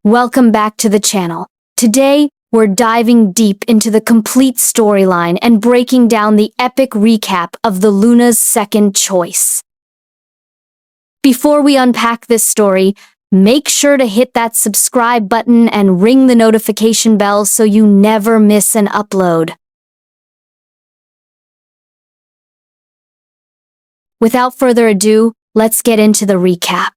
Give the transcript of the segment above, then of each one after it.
Welcome back to the channel. Today, we're diving deep into the complete storyline and breaking down the epic recap of the Luna's second choice. Before we unpack this story, make sure to hit that subscribe button and ring the notification bell so you never miss an upload. Without further ado, let's get into the recap.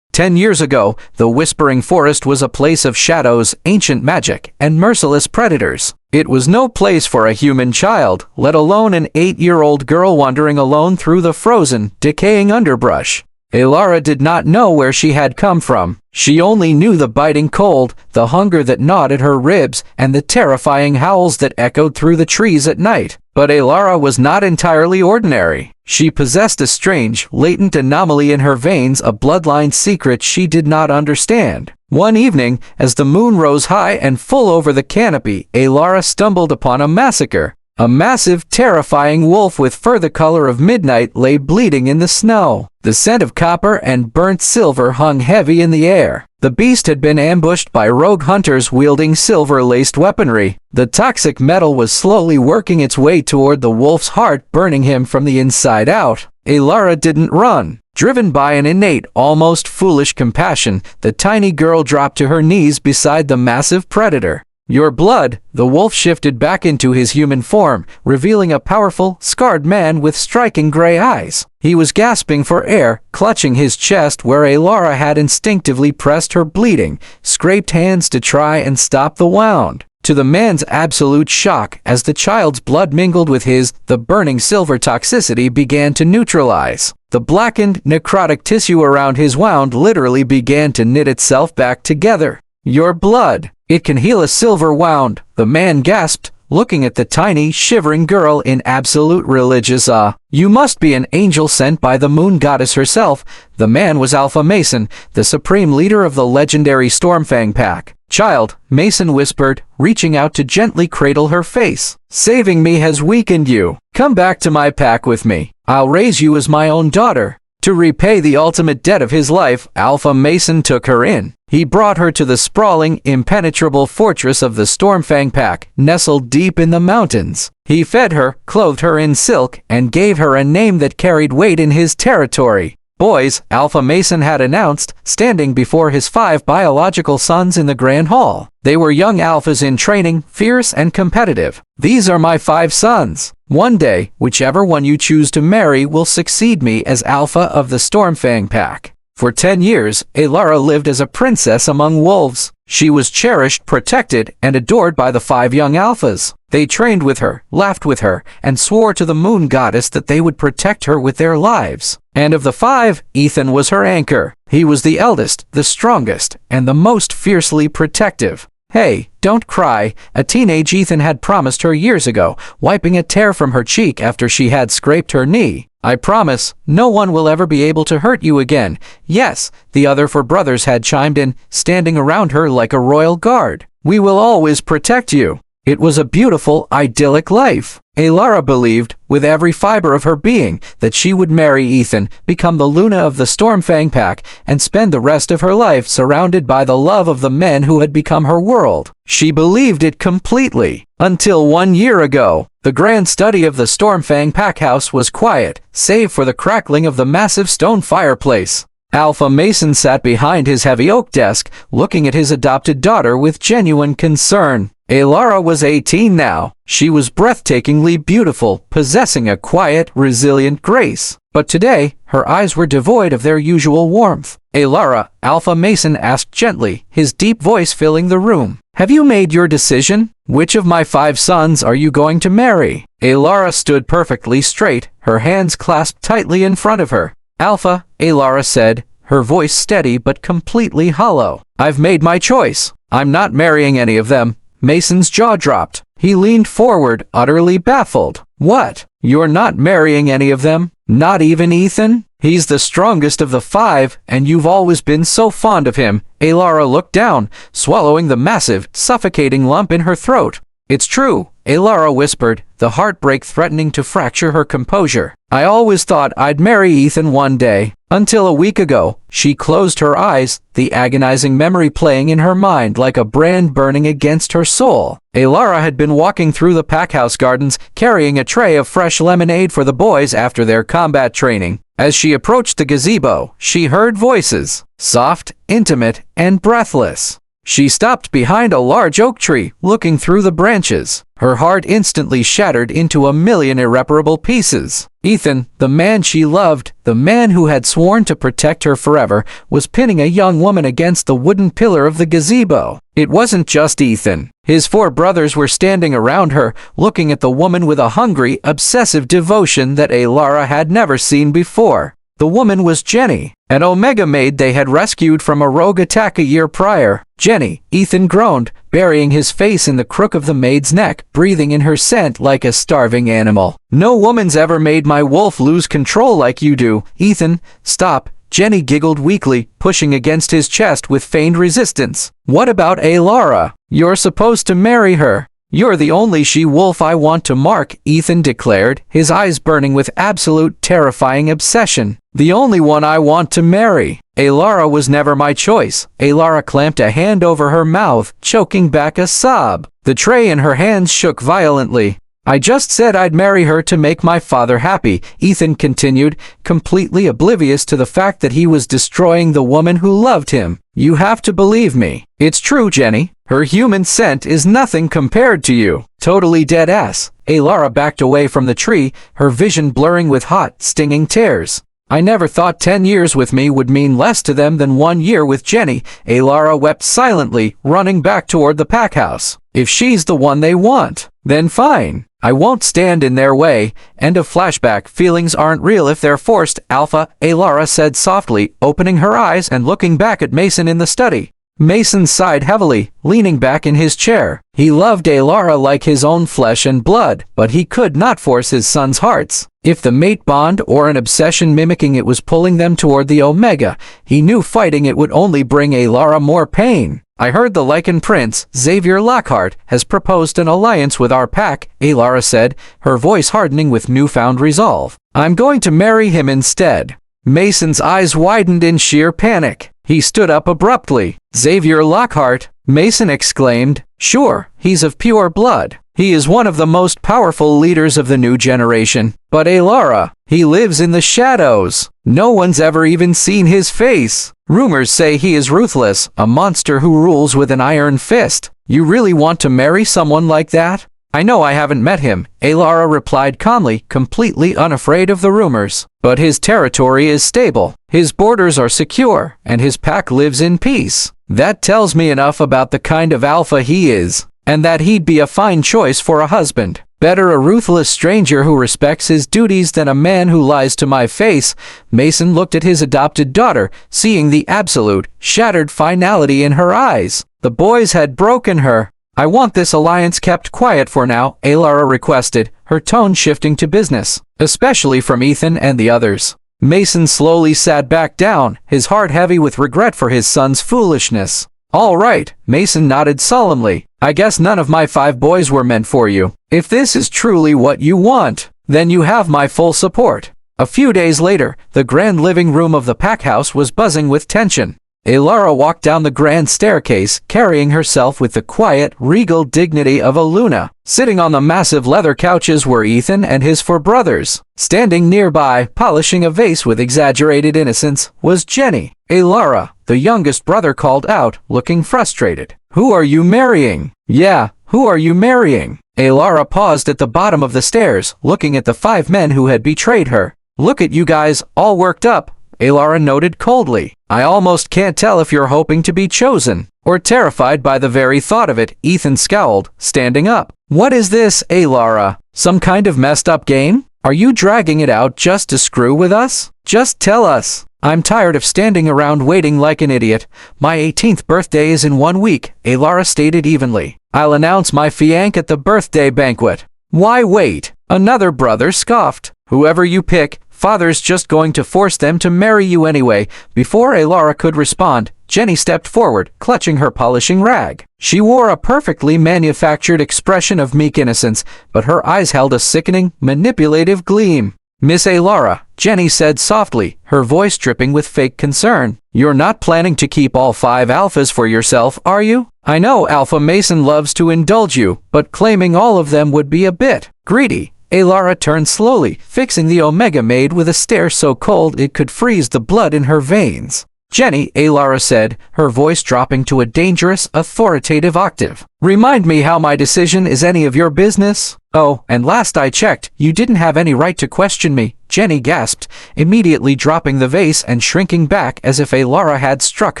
10 years ago, the Whispering Forest was a place of shadows, ancient magic, and merciless predators. It was no place for a human child, let alone an 8-year-old girl wandering alone through the frozen, decaying underbrush. Elara did not know where she had come from. She only knew the biting cold, the hunger that gnawed at her ribs, and the terrifying howls that echoed through the trees at night. But Elara was not entirely ordinary. She possessed a strange, latent anomaly in her veins, a bloodline secret she did not understand. One evening, as the moon rose high and full over the canopy, Elara stumbled upon a massacre. A massive, terrifying wolf with fur the color of midnight lay bleeding in the snow. The scent of copper and burnt silver hung heavy in the air. The beast had been ambushed by rogue hunters wielding silver-laced weaponry. The toxic metal was slowly working its way toward the wolf's heart, burning him from the inside out. Elara didn't run. Driven by an innate, almost foolish compassion, the tiny girl dropped to her knees beside the massive predator. "Your blood." The wolf shifted back into his human form, revealing a powerful, scarred man with striking gray eyes. He was gasping for air, clutching his chest where Elara had instinctively pressed her bleeding, scraped hands to try and stop the wound. To the man's absolute shock, as the child's blood mingled with his, the burning silver toxicity began to neutralize. The blackened, necrotic tissue around his wound literally began to knit itself back together. "Your blood. It can heal a silver wound," the man gasped, looking at the tiny, shivering girl in absolute religious awe. "You must be an angel sent by the moon goddess herself." The man was Alpha Mason, the supreme leader of the legendary Stormfang pack. "Child," Mason whispered, reaching out to gently cradle her face. "Saving me has weakened you. Come back to my pack with me. I'll raise you as my own daughter." To repay the ultimate debt of his life, Alpha Mason took her in. He brought her to the sprawling, impenetrable fortress of the Stormfang pack, nestled deep in the mountains. He fed her, clothed her in silk, and gave her a name that carried weight in his territory. "Boys," Alpha Mason had announced, standing before his 5 biological sons in the Grand Hall. They were young alphas in training, fierce and competitive. "These are my 5 sons. One day, whichever one you choose to marry will succeed me as Alpha of the Stormfang pack." For 10 years, Elara lived as a princess among wolves. She was cherished, protected, and adored by the 5 young alphas. They trained with her, laughed with her, and swore to the moon goddess that they would protect her with their lives. And of the 5, Ethan was her anchor. He was the eldest, the strongest, and the most fiercely protective. "Hey, don't cry," a teenage Ethan had promised her years ago, wiping a tear from her cheek after she had scraped her knee. "I promise, no one will ever be able to hurt you again." "Yes," the other 4 brothers had chimed in, standing around her like a royal guard. "We will always protect you." It was a beautiful, idyllic life. Elara believed, with every fiber of her being, that she would marry Ethan, become the Luna of the Stormfang pack, and spend the rest of her life surrounded by the love of the men who had become her world. She believed it completely. Until 1 year ago, the grand study of the Stormfang pack house was quiet, save for the crackling of the massive stone fireplace. Alpha Mason sat behind his heavy oak desk, looking at his adopted daughter with genuine concern. Elara was 18 now. She was breathtakingly beautiful, possessing a quiet, resilient grace. But today, her eyes were devoid of their usual warmth. "Elara," Alpha Mason asked gently, his deep voice filling the room. "Have you made your decision? Which of my 5 sons are you going to marry?" Elara stood perfectly straight, her hands clasped tightly in front of her. "Alpha," Elara said, her voice steady but completely hollow. "I've made my choice. I'm not marrying any of them." Mason's jaw dropped. He leaned forward, utterly baffled. "What? You're not marrying any of them? Not even Ethan? He's the strongest of the 5, and you've always been so fond of him." Elara looked down, swallowing the massive, suffocating lump in her throat. "It's true," Elara whispered, the heartbreak threatening to fracture her composure. I always thought I'd marry Ethan one day. Until a week ago, she closed her eyes, the agonizing memory playing in her mind like a brand burning against her soul. Alara had been walking through the packhouse gardens, carrying a tray of fresh lemonade for the boys after their combat training. As she approached the gazebo, she heard voices, soft, intimate, and breathless. She stopped behind a large oak tree, looking through the branches. Her heart instantly shattered into a million irreparable pieces. Ethan, the man she loved, the man who had sworn to protect her forever, was pinning a young woman against the wooden pillar of the gazebo. It wasn't just Ethan. His 4 brothers were standing around her, looking at the woman with a hungry, obsessive devotion that Alara had never seen before. The woman was Jenny, an Omega maid they had rescued from a rogue attack a year prior. Jenny, Ethan groaned, burying his face in the crook of the maid's neck, breathing in her scent like a starving animal. "No woman's ever made my wolf lose control like you do. Ethan, stop." Jenny giggled weakly, pushing against his chest with feigned resistance. "What about Alara? You're supposed to marry her." "You're the only she-wolf I want to mark," Ethan declared, his eyes burning with absolute terrifying obsession. "The only one I want to marry. Alara was never my choice." Alara clamped a hand over her mouth, choking back a sob. The tray in her hands shook violently. "I just said I'd marry her to make my father happy," Ethan continued, completely oblivious to the fact that he was destroying the woman who loved him. "You have to believe me. It's true, Jenny. Her human scent is nothing compared to you." Totally dead ass. Alara backed away from the tree, her vision blurring with hot, stinging tears. "I never thought 10 years with me would mean less to them than 1 year with Jenny." Alara wept silently, running back toward the packhouse. "If she's the one they want, then fine. I won't stand in their way." End of flashback. "Feelings aren't real if they're forced, Alpha," Alara said softly, opening her eyes and looking back at Mason in the study. Mason sighed heavily, leaning back in his chair. He loved Alara like his own flesh and blood, but he could not force his sons' hearts. If the mate bond or an obsession mimicking it was pulling them toward the Omega, he knew fighting it would only bring Alara more pain. "I heard the Lycan Prince, Xavier Lockhart, has proposed an alliance with our pack," Alara said, her voice hardening with newfound resolve. "I'm going to marry him instead." Mason's eyes widened in sheer panic. He stood up abruptly. "Xavier Lockhart?" Mason exclaimed. "Sure, he's of pure blood. He is one of the most powerful leaders of the new generation. But Alara, he lives in the shadows. No one's ever even seen his face. Rumors say he is ruthless, a monster who rules with an iron fist. You really want to marry someone like that?" "I know I haven't met him," Alara replied calmly, completely unafraid of the rumors. "But his territory is stable, his borders are secure, and his pack lives in peace. That tells me enough about the kind of alpha he is, and that he'd be a fine choice for a husband. Better a ruthless stranger who respects his duties than a man who lies to my face." Mason looked at his adopted daughter, seeing the absolute, shattered finality in her eyes. The boys had broken her. "I want this alliance kept quiet for now," Alara requested, her tone shifting to business, especially from Ethan and the others. Mason slowly sat back down, his heart heavy with regret for his son's foolishness. "All right," Mason nodded solemnly. "I guess none of my 5 boys were meant for you. If this is truly what you want, then you have my full support." A few days later, the grand living room of the packhouse was buzzing with tension. Alara walked down the grand staircase, carrying herself with the quiet, regal dignity of a Luna. Sitting on the massive leather couches were Ethan and his 4 brothers. Standing nearby, polishing a vase with exaggerated innocence, was Jenny. Alara, the youngest brother, called out, looking frustrated. "Who are you marrying?" "Yeah, who are you marrying?" Alara paused at the bottom of the stairs, looking at the 5 men who had betrayed her. "Look at you guys, all worked up," Alara noted coldly. "I almost can't tell if you're hoping to be chosen, or terrified by the very thought of it." Ethan scowled, standing up. "What is this, Alara? Some kind of messed up game? Are you dragging it out just to screw with us? Just tell us." "I'm tired of standing around waiting like an idiot. My 18th birthday is in 1 week," Alara stated evenly. "I'll announce my fiancé at the birthday banquet." "Why wait?" Another brother scoffed. "Whoever you pick, Father's just going to force them to marry you anyway. Before Alara could respond, Jenny stepped forward, clutching her polishing rag. She wore a perfectly manufactured expression of meek innocence, but her eyes held a sickening, manipulative gleam. "Miss Alara," Jenny said softly, her voice dripping with fake concern. "You're not planning to keep all 5 alphas for yourself, are you? I know Alpha Mason loves to indulge you, but claiming all of them would be a bit greedy." Alara turned slowly, fixing the Omega maid with a stare so cold it could freeze the blood in her veins. "Jenny," Alara said, her voice dropping to a dangerous, authoritative octave. "Remind me how my decision is any of your business? Oh, and last I checked, you didn't have any right to question me," Jenny gasped, immediately dropping the vase and shrinking back as if Alara had struck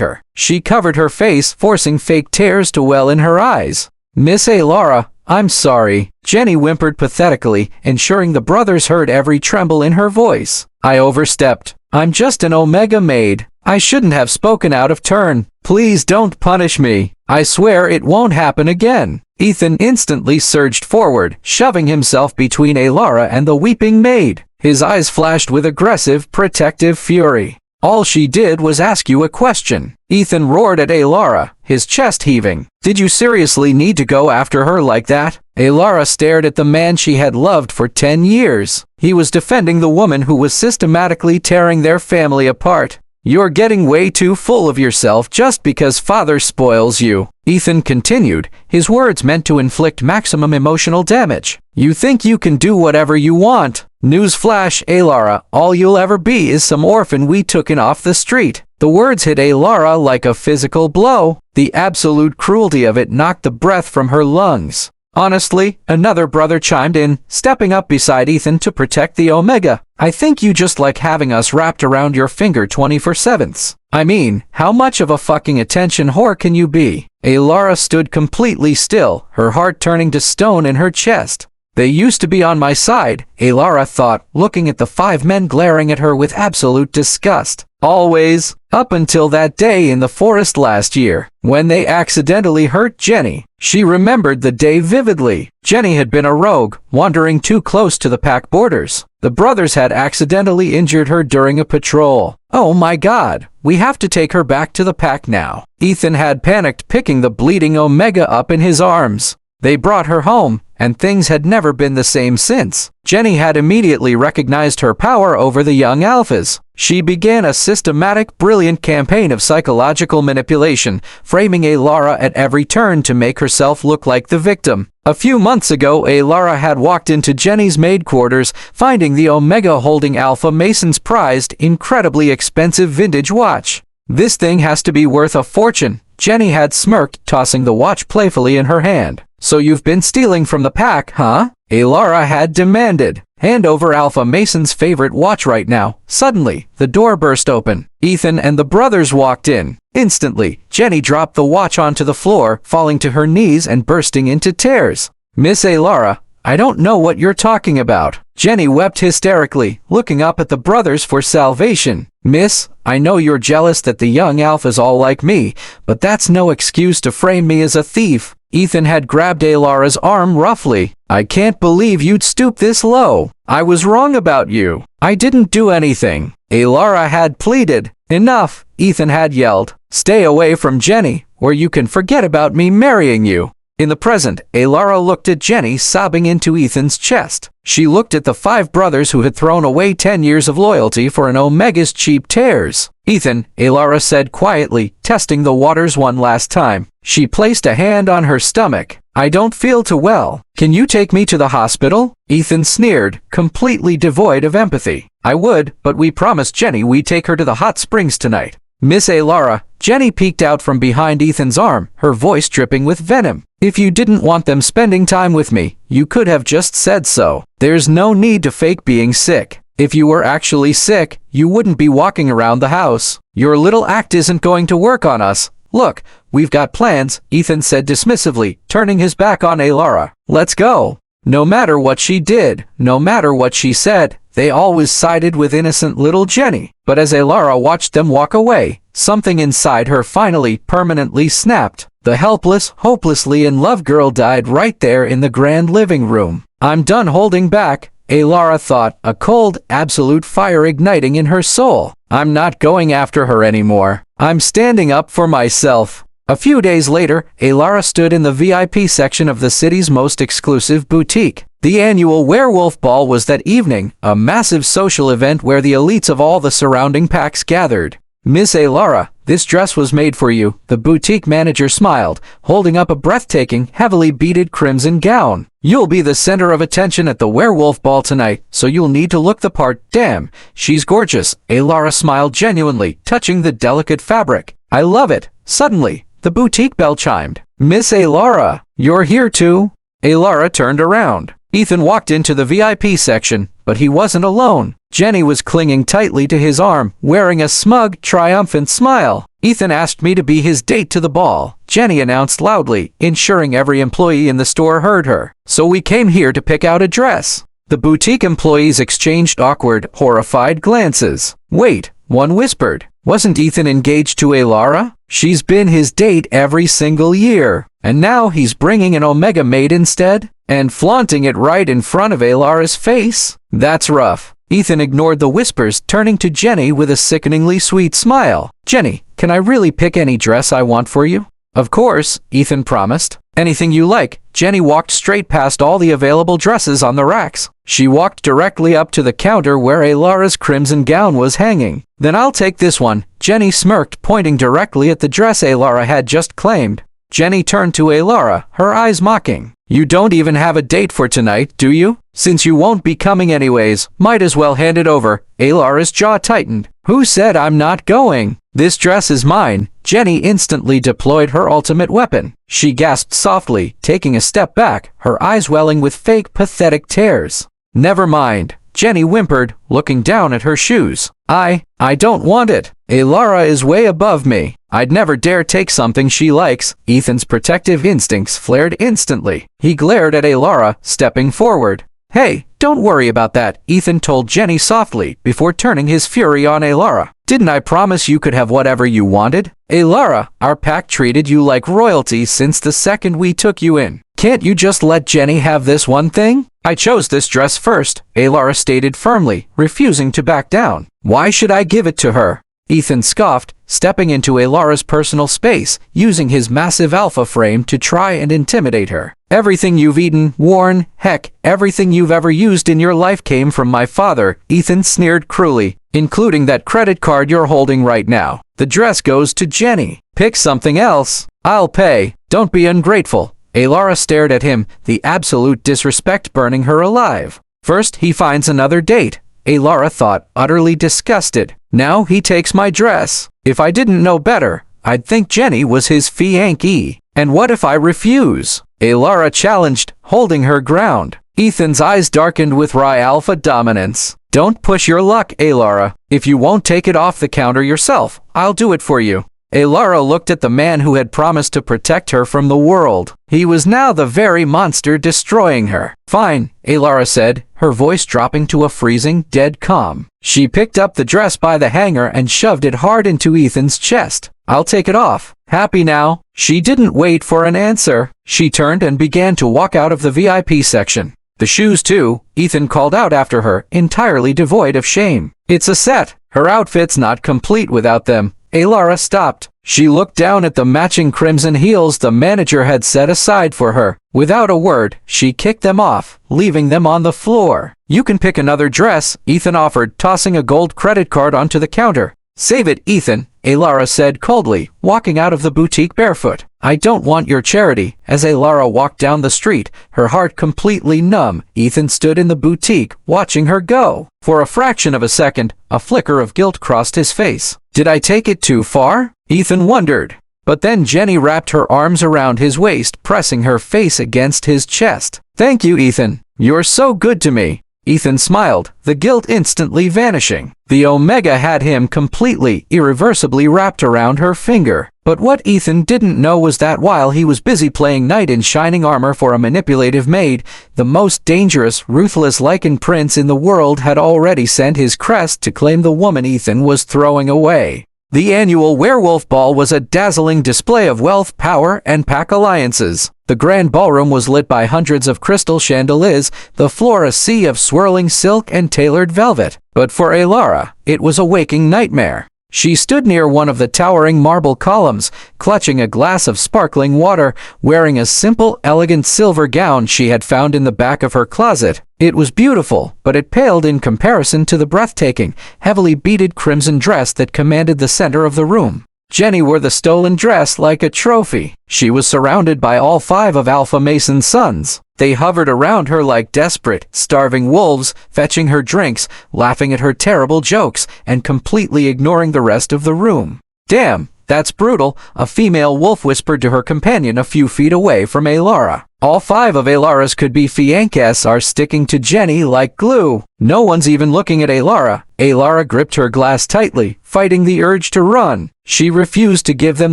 her. She covered her face, forcing fake tears to well in her eyes. "Miss Alara, I'm sorry," Jenny whimpered pathetically, ensuring the brothers heard every tremble in her voice. "I overstepped. I'm just an Omega maid. I shouldn't have spoken out of turn. Please don't punish me. I swear it won't happen again." Ethan instantly surged forward, shoving himself between Alara and the weeping maid. His eyes flashed with aggressive, protective fury. "All she did was ask you a question," Ethan roared at Alara, his chest heaving. "Did you seriously need to go after her like that?" Alara stared at the man she had loved for 10 years. He was defending the woman who was systematically tearing their family apart. "You're getting way too full of yourself just because father spoils you," Ethan continued, his words meant to inflict maximum emotional damage. "You think you can do whatever you want? Newsflash, Alara, all you'll ever be is some orphan we took in off the street." The words hit Alara like a physical blow. The absolute cruelty of it knocked the breath from her lungs. Honestly, another brother chimed in, stepping up beside Ethan to protect the Omega. "I think you just like having us wrapped around your finger 24/7. I mean, how much of a fucking attention whore can you be?" Alara stood completely still, her heart turning to stone in her chest. "They used to be on my side," Alara thought, looking at the 5 men glaring at her with absolute disgust. "Always, up until that day in the forest last year, when they accidentally hurt Jenny." She remembered the day vividly. Jenny had been a rogue, wandering too close to the pack borders. The brothers had accidentally injured her during a patrol. "Oh my god, we have to take her back to the pack now." Ethan had panicked, picking the bleeding Omega up in his arms. They brought her home, and things had never been the same since. Jenny had immediately recognized her power over the young alphas. She began a systematic, brilliant campaign of psychological manipulation, framing Alara at every turn to make herself look like the victim. A few months ago, Alara had walked into Jenny's maid quarters, finding the Omega holding Alpha Mason's prized, incredibly expensive vintage watch. "This thing has to be worth a fortune," Jenny had smirked, tossing the watch playfully in her hand. "So you've been stealing from the pack, huh?" Alara had demanded. "Hand over Alpha Mason's favorite watch right now." Suddenly, the door burst open. Ethan and the brothers walked in. Instantly, Jenny dropped the watch onto the floor, falling to her knees and bursting into tears. "Miss Alara, I don't know what you're talking about." Jenny wept hysterically, looking up at the brothers for salvation. "Miss, I know you're jealous that the young alphas all like me, but that's no excuse to frame me as a thief." Ethan had grabbed Alara's arm roughly. "I can't believe you'd stoop this low. I was wrong about you. I didn't do anything." Alara had pleaded. "Enough," Ethan had yelled. "Stay away from Jenny, or you can forget about me marrying you." In the present, Alara looked at Jenny, sobbing into Ethan's chest. She looked at the 5 brothers who had thrown away 10 years of loyalty for an Omega's cheap tears. "Ethan," Alara said quietly, testing the waters one last time. She placed a hand on her stomach. "I don't feel too well. Can you take me to the hospital?" Ethan sneered, completely devoid of empathy. "I would, but we promised Jenny we'd take her to the hot springs tonight." "Miss Alara," Jenny peeked out from behind Ethan's arm, her voice dripping with venom. "If you didn't want them spending time with me, you could have just said so. There's no need to fake being sick. If you were actually sick, you wouldn't be walking around the house. Your little act isn't going to work on us. Look, we've got plans," Ethan said dismissively, turning his back on Alara. "Let's go." No matter what she did, no matter what she said, they always sided with innocent little Jenny. But as Alara watched them walk away, something inside her finally permanently snapped. The helpless, hopelessly in love girl died right there in the grand living room. "I'm done holding back," Alara thought, a cold, absolute fire igniting in her soul. I'm not going after her anymore. I'm standing up for myself. A few days later, Alara stood in the VIP section of the city's most exclusive boutique. The annual Werewolf Ball was that evening, a massive social event where the elites of all the surrounding packs gathered. Miss Alara, this dress was made for you, the boutique manager smiled, holding up a breathtaking, heavily beaded crimson gown. You'll be the center of attention at the Werewolf Ball tonight, so you'll need to look the part. Damn, she's gorgeous. Alara smiled genuinely, touching the delicate fabric. I love it. Suddenly, the boutique bell chimed. Miss Alara, you're here too? Alara turned around. Ethan walked into the VIP section, but he wasn't alone. Jenny was clinging tightly to his arm, wearing a smug, triumphant smile. Ethan asked me to be his date to the ball, Jenny announced loudly, ensuring every employee in the store heard her. So we came here to pick out a dress. The boutique employees exchanged awkward, horrified glances. Wait, one whispered. Wasn't Ethan engaged to Alara? She's been his date every single year. And now he's bringing an Omega maid instead? And flaunting it right in front of Alara's face? That's rough. Ethan ignored the whispers, turning to Jenny with a sickeningly sweet smile. Jenny, can I really pick any dress I want for you? Of course, Ethan promised. Anything you like. Jenny walked straight past all the available dresses on the racks. She walked directly up to the counter where Alara's crimson gown was hanging. Then I'll take this one, Jenny smirked, pointing directly at the dress Alara had just claimed. Jenny turned to Alara, her eyes mocking. You don't even have a date for tonight, do you? Since you won't be coming anyways, might as well hand it over. Alara's jaw tightened. Who said I'm not going? This dress is mine. Jenny instantly deployed her ultimate weapon. She gasped softly, taking a step back, her eyes welling with fake, pathetic tears. Never mind, Jenny whimpered, looking down at her shoes. I don't want it. Alara is way above me. I'd never dare take something she likes. Ethan's protective instincts flared instantly. He glared at Alara, stepping forward. Hey, don't worry about that, Ethan told Jenny softly, before turning his fury on Alara. Didn't I promise you could have whatever you wanted? Alara, our pack treated you like royalty since the second we took you in. Can't you just let Jenny have this one thing? I chose this dress first, Alara stated firmly, refusing to back down. Why should I give it to her? Ethan scoffed, stepping into Alara's personal space, using his massive alpha frame to try and intimidate her. Everything you've eaten, worn, heck, everything you've ever used in your life came from my father, Ethan sneered cruelly, including that credit card you're holding right now. The dress goes to Jenny. Pick something else. I'll pay. Don't be ungrateful. Alara stared at him, the absolute disrespect burning her alive. First, he finds another date. Alara thought, utterly disgusted. Now he takes my dress. If I didn't know better, I'd think Jenny was his fiancée. And what if I refuse? Alara challenged, holding her ground. Ethan's eyes darkened with wry alpha dominance. Don't push your luck, Alara. If you won't take it off the counter yourself, I'll do it for you. Alara looked at the man who had promised to protect her from the world. He was now the very monster destroying her. Fine, Alara said, her voice dropping to a freezing, dead calm. She picked up the dress by the hanger and shoved it hard into Ethan's chest. I'll take it off. Happy now? She didn't wait for an answer. She turned and began to walk out of the VIP section. The shoes too, Ethan called out after her, entirely devoid of shame. It's a set. Her outfit's not complete without them. Alara stopped. She looked down at the matching crimson heels the manager had set aside for her. Without a word, she kicked them off, leaving them on the floor. You can pick another dress, Ethan offered, tossing a gold credit card onto the counter. Save it, Ethan, Alara said coldly, walking out of the boutique barefoot. I don't want your charity. As Alara walked down the street, her heart completely numb, Ethan stood in the boutique, watching her go. For a fraction of a second, a flicker of guilt crossed his face. Did I take it too far? Ethan wondered. But then Jenny wrapped her arms around his waist, pressing her face against his chest. Thank you, Ethan. You're so good to me. Ethan smiled, the guilt instantly vanishing. The Omega had him completely, irreversibly wrapped around her finger. But what Ethan didn't know was that while he was busy playing knight in shining armor for a manipulative maid, the most dangerous, ruthless Lycan prince in the world had already sent his crest to claim the woman Ethan was throwing away. The annual Werewolf Ball was a dazzling display of wealth, power, and pack alliances. The grand ballroom was lit by hundreds of crystal chandeliers, the floor a sea of swirling silk and tailored velvet. But for Alara, it was a waking nightmare. She stood near one of the towering marble columns, clutching a glass of sparkling water, wearing a simple, elegant silver gown she had found in the back of her closet. It was beautiful, but it paled in comparison to the breathtaking, heavily beaded crimson dress that commanded the center of the room. Jenny wore the stolen dress like a trophy. She was surrounded by all 5 of Alpha Mason's sons. They hovered around her like desperate, starving wolves, fetching her drinks, laughing at her terrible jokes, and completely ignoring the rest of the room. "Damn, that's brutal," a female wolf whispered to her companion a few feet away from Alara. All 5 of Alara's could-be fiancés are sticking to Jenny like glue. No one's even looking at Alara. Alara gripped her glass tightly, fighting the urge to run. She refused to give them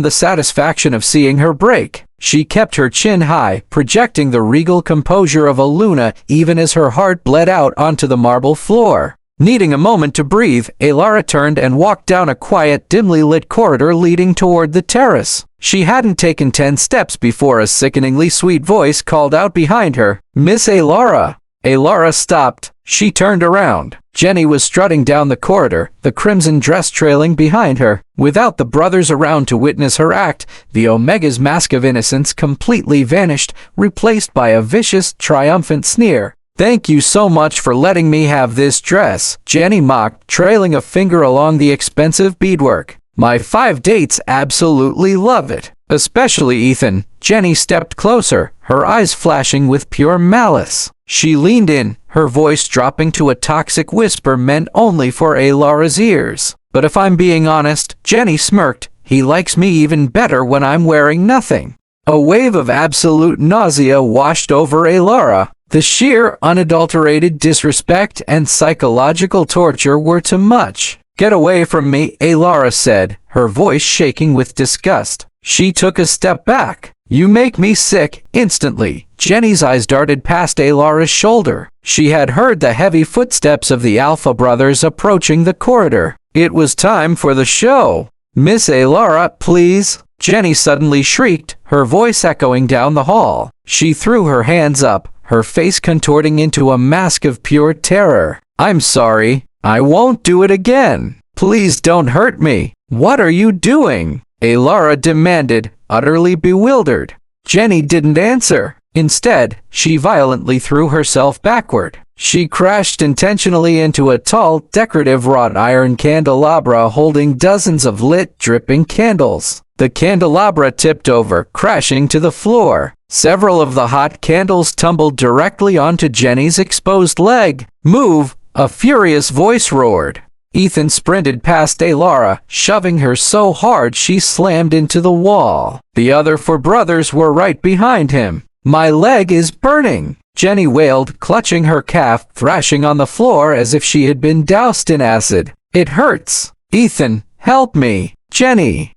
the satisfaction of seeing her break. She kept her chin high, projecting the regal composure of a Luna even as her heart bled out onto the marble floor. Needing a moment to breathe, Alara turned and walked down a quiet, dimly lit corridor leading toward the terrace. She hadn't taken 10 steps before a sickeningly sweet voice called out behind her, "Miss Alara." Alara stopped. She turned around. Jenny was strutting down the corridor, the crimson dress trailing behind her. Without the brothers around to witness her act, the Omega's mask of innocence completely vanished, replaced by a vicious, triumphant sneer. "Thank you so much for letting me have this dress," Jenny mocked, trailing a finger along the expensive beadwork. "My 5 dates absolutely love it. Especially Ethan." Jenny stepped closer, her eyes flashing with pure malice. She leaned in, her voice dropping to a toxic whisper meant only for Alara's ears. "But if I'm being honest," Jenny smirked, "he likes me even better when I'm wearing nothing." A wave of absolute nausea washed over Alara. The sheer, unadulterated disrespect and psychological torture were too much. "Get away from me," Alara said, her voice shaking with disgust. She took a step back. "You make me sick." Instantly, Jenny's eyes darted past Alara's shoulder. She had heard the heavy footsteps of the Alpha brothers approaching the corridor. It was time for the show. "Miss Alara, please," Jenny suddenly shrieked, her voice echoing down the hall. She threw her hands up, her face contorting into a mask of pure terror. "I'm sorry. I won't do it again. Please don't hurt me." "What are you doing?" Alara demanded, utterly bewildered. Jenny didn't answer. Instead, she violently threw herself backward. She crashed intentionally into a tall, decorative wrought iron candelabra holding dozens of lit, dripping candles. The candelabra tipped over, crashing to the floor. Several of the hot candles tumbled directly onto Jenny's exposed leg. "Move!" a furious voice roared. Ethan sprinted past Alara, shoving her so hard she slammed into the wall. The other 4 brothers were right behind him. "My leg is burning," Jenny wailed, clutching her calf, thrashing on the floor as if she had been doused in acid. "It hurts. Ethan, help me." Jenny,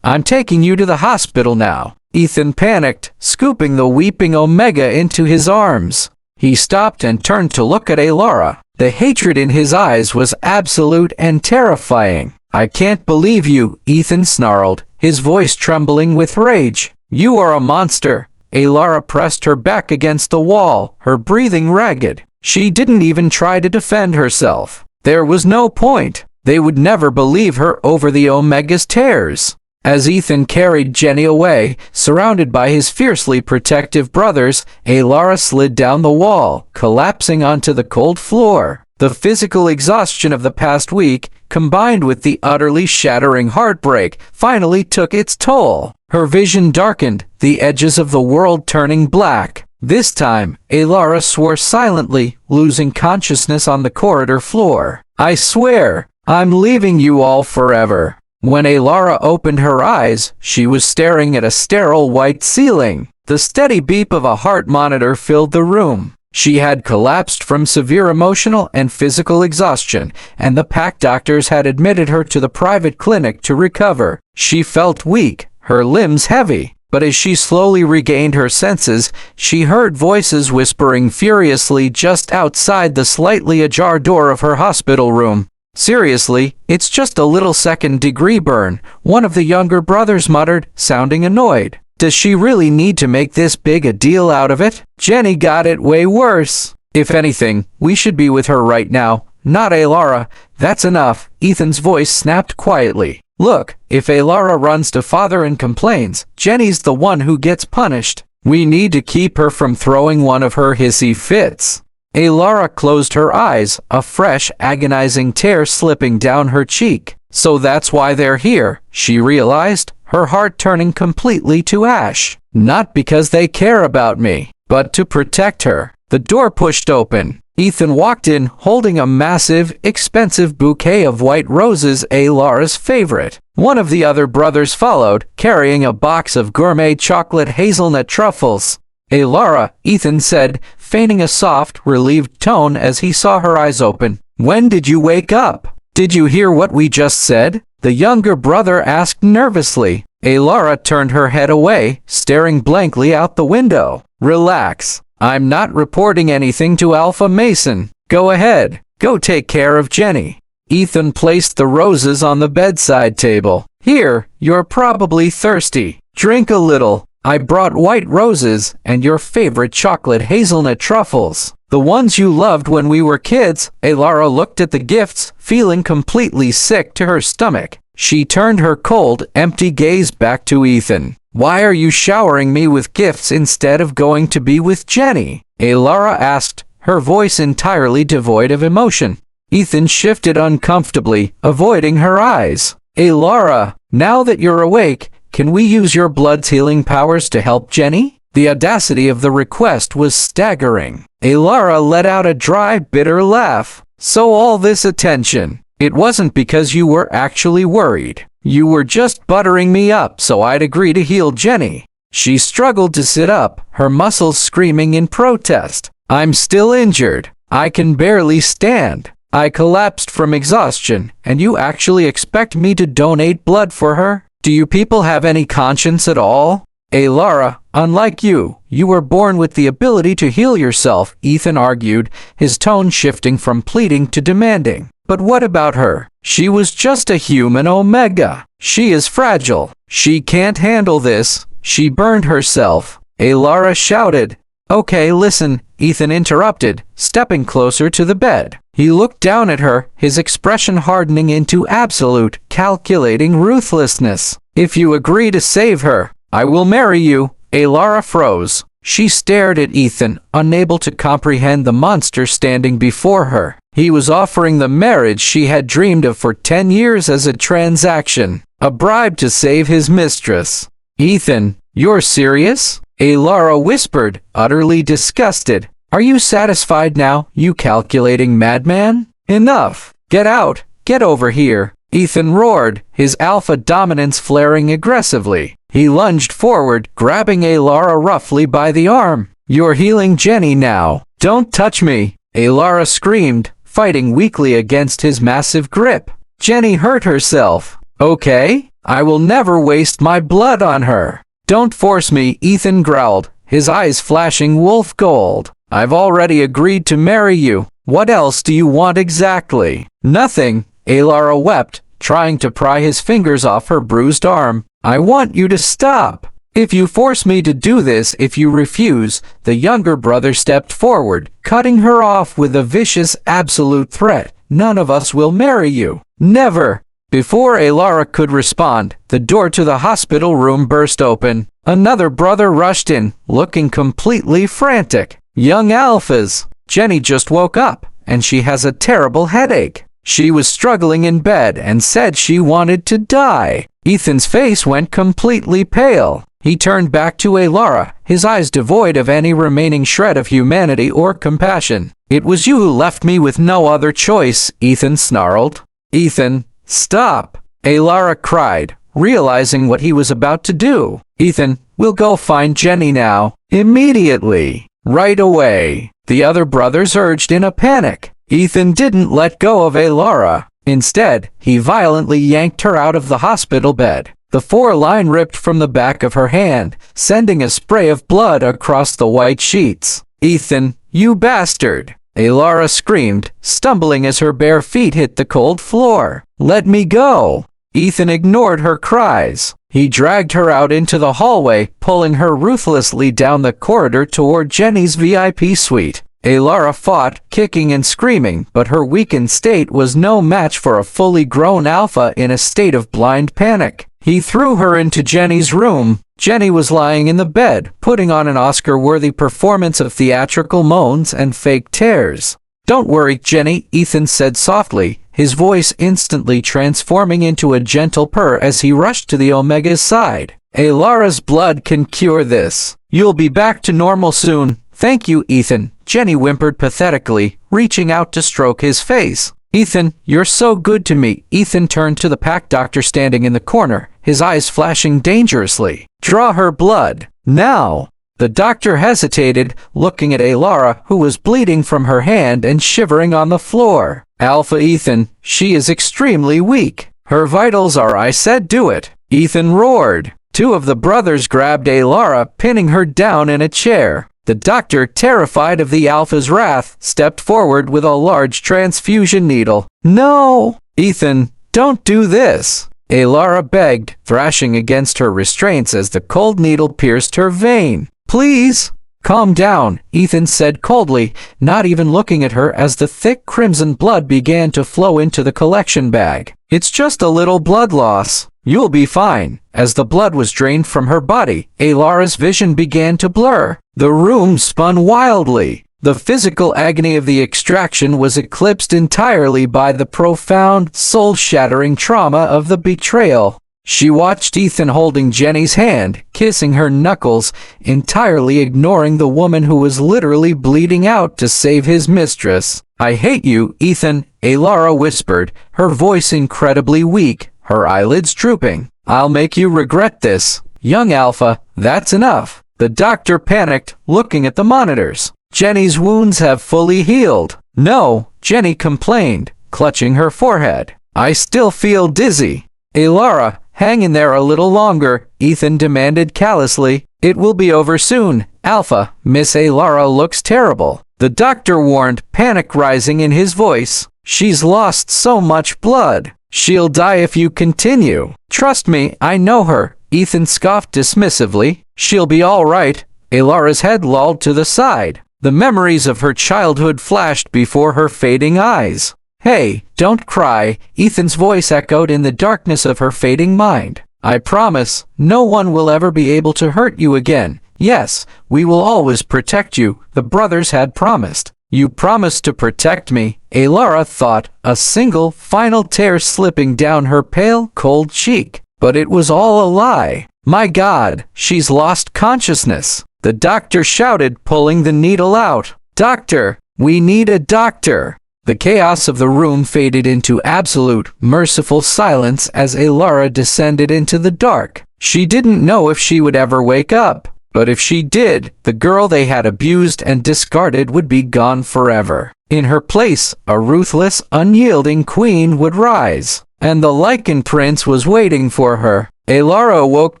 I'm taking you to the hospital now." Ethan panicked, scooping the weeping Omega into his arms. He stopped and turned to look at Alara. The hatred in his eyes was absolute and terrifying. "I can't believe you," Ethan snarled, his voice trembling with rage. "You are a monster." Alara pressed her back against the wall, her breathing ragged. She didn't even try to defend herself. There was no point. They would never believe her over the Omega's tears. As Ethan carried Jenny away, surrounded by his fiercely protective brothers, Alara slid down the wall, collapsing onto the cold floor. The physical exhaustion of the past week, combined with the utterly shattering heartbreak, finally took its toll. Her vision darkened, the edges of the world turning black. This time, Alara swore silently, losing consciousness on the corridor floor. "I swear, I'm leaving you all forever." When Alara opened her eyes, she was staring at a sterile white ceiling. The steady beep of a heart monitor filled the room. She had collapsed from severe emotional and physical exhaustion, and the pack doctors had admitted her to the private clinic to recover. She felt weak, her limbs heavy, but as she slowly regained her senses, she heard voices whispering furiously just outside the slightly ajar door of her hospital room. Seriously, it's just a little second-degree burn, one of the younger brothers muttered, sounding annoyed. Does she really need to make this big a deal out of it? Jenny got it way worse. If anything, we should be with her right now, not Alara. That's enough. Ethan's voice snapped quietly. Look, if Alara runs to father and complains, Jenny's the one who gets punished. We need to keep her from throwing one of her hissy fits. Alara closed her eyes, a fresh, agonizing tear slipping down her cheek. So that's why they're here, she realized, her heart turning completely to ash. Not because they care about me, but to protect her. The door pushed open. Ethan walked in, holding a massive, expensive bouquet of white roses, Alara's favorite. One of the other brothers followed, carrying a box of gourmet chocolate hazelnut truffles. Alara, Ethan said, feigning a soft, relieved tone as he saw her eyes open. When did you wake up? Did you hear what we just said? The younger brother asked nervously. Alara turned her head away, staring blankly out the window. Relax. I'm not reporting anything to Alpha Mason. Go ahead. Go take care of Jenny. Ethan placed the roses on the bedside table. Here, you're probably thirsty. Drink a little. I brought white roses and your favorite chocolate hazelnut truffles. The ones you loved when we were kids. Alara looked at the gifts, feeling completely sick to her stomach. She turned her cold, empty gaze back to Ethan. Why are you showering me with gifts instead of going to be with Jenny? Alara asked, her voice entirely devoid of emotion. Ethan shifted uncomfortably, avoiding her eyes. Alara, now that you're awake, can we use your blood's healing powers to help Jenny? The audacity of the request was staggering. Alara let out a dry, bitter laugh. So all this attention. It wasn't because you were actually worried. You were just buttering me up so I'd agree to heal Jenny. She struggled to sit up, her muscles screaming in protest. I'm still injured. I can barely stand. I collapsed from exhaustion, and you actually expect me to donate blood for her? Do you people have any conscience at all? Alara, unlike you were born with the ability to heal yourself, Ethan argued, his tone shifting from pleading to demanding. But what about her? She was just a human Omega. She is fragile. She can't handle this. She burned herself. Alara shouted. Okay, listen, Ethan interrupted, stepping closer to the bed. He looked down at her, his expression hardening into absolute, calculating ruthlessness. If you agree to save her, I will marry you. Alara froze. She stared at Ethan, unable to comprehend the monster standing before her. He was offering the marriage she had dreamed of for 10 years as a transaction, a bribe to save his mistress. Ethan, you're serious? Alara whispered, utterly disgusted. Are you satisfied now, you calculating madman? Enough. Get out. Get over here. Ethan roared, his alpha dominance flaring aggressively. He lunged forward, grabbing Alara roughly by the arm. You're healing Jenny now. Don't touch me. Alara screamed, fighting weakly against his massive grip. Jenny hurt herself. Okay? I will never waste my blood on her. Don't force me, Ethan growled, his eyes flashing wolf gold. I've already agreed to marry you. What else do you want exactly? Nothing. Alara wept, trying to pry his fingers off her bruised arm. I want you to stop. If you force me to do this, if you refuse, the younger brother stepped forward, cutting her off with a vicious, absolute threat. None of us will marry you. Never. Before Alara could respond, the door to the hospital room burst open. Another brother rushed in, looking completely frantic. Young alphas. Jenny just woke up, and she has a terrible headache. She was struggling in bed and said she wanted to die. Ethan's face went completely pale. He turned back to Alara, his eyes devoid of any remaining shred of humanity or compassion. It was you who left me with no other choice, Ethan snarled. Ethan, stop! Alara cried, realizing what he was about to do. Ethan, we'll go find Jenny now. Immediately. Right away. The other brothers urged in a panic. Ethan didn't let go of Alara. Instead, he violently yanked her out of the hospital bed. The foreline ripped from the back of her hand, sending a spray of blood across the white sheets. Ethan, you bastard! Alara screamed, stumbling as her bare feet hit the cold floor. "Let me go!" Ethan ignored her cries. He dragged her out into the hallway, pulling her ruthlessly down the corridor toward Jenny's VIP suite. Alara fought, kicking and screaming, but her weakened state was no match for a fully grown alpha in a state of blind panic. He threw her into Jenny's room. Jenny was lying in the bed, putting on an Oscar-worthy performance of theatrical moans and fake tears. "Don't worry, Jenny," Ethan said softly, his voice instantly transforming into a gentle purr as he rushed to the Omega's side. "Alara's blood can cure this. You'll be back to normal soon." "Thank you, Ethan," Jenny whimpered pathetically, reaching out to stroke his face. "Ethan, you're so good to me." Ethan turned to the pack doctor standing in the corner, his eyes flashing dangerously. "Draw her blood. Now." The doctor hesitated, looking at Alara, who was bleeding from her hand and shivering on the floor. "Alpha Ethan, she is extremely weak. Her vitals are—" "I said do it," Ethan roared. Two of the brothers grabbed Alara, pinning her down in a chair. The doctor, terrified of the Alpha's wrath, stepped forward with a large transfusion needle. "No! Ethan, don't do this!" Alara begged, thrashing against her restraints as the cold needle pierced her vein. "Please, calm down," Ethan said coldly, not even looking at her as the thick crimson blood began to flow into the collection bag. "It's just a little blood loss. You'll be fine." As the blood was drained from her body, Alara's vision began to blur. The room spun wildly. The physical agony of the extraction was eclipsed entirely by the profound, soul-shattering trauma of the betrayal. She watched Ethan holding Jenny's hand, kissing her knuckles, entirely ignoring the woman who was literally bleeding out to save his mistress. "I hate you, Ethan," Alara whispered, her voice incredibly weak, her eyelids drooping. "I'll make you regret this. Young Alpha, that's enough." The doctor panicked, looking at the monitors. "Jenny's wounds have fully healed." "No," Jenny complained, clutching her forehead. "I still feel dizzy." "Alara, hang in there a little longer," Ethan demanded callously. "It will be over soon. Alpha, Miss Alara looks terrible." The doctor warned, panic rising in his voice. "She's lost so much blood. She'll die if you continue." "Trust me, I know her," Ethan scoffed dismissively. "She'll be all right." Alara's head lolled to the side. The memories of her childhood flashed before her fading eyes. "Hey, don't cry," Ethan's voice echoed in the darkness of her fading mind. "I promise, no one will ever be able to hurt you again. Yes, we will always protect you," the brothers had promised. "You promised to protect me," Alara thought, a single, final tear slipping down her pale, cold cheek. But it was all a lie. "My God, she's lost consciousness," the doctor shouted, pulling the needle out. "Doctor, we need a doctor." The chaos of the room faded into absolute, merciful silence as Alara descended into the dark. She didn't know if she would ever wake up. But if she did, the girl they had abused and discarded would be gone forever. In her place, a ruthless, unyielding queen would rise. And the Lycan Prince was waiting for her. Alara awoke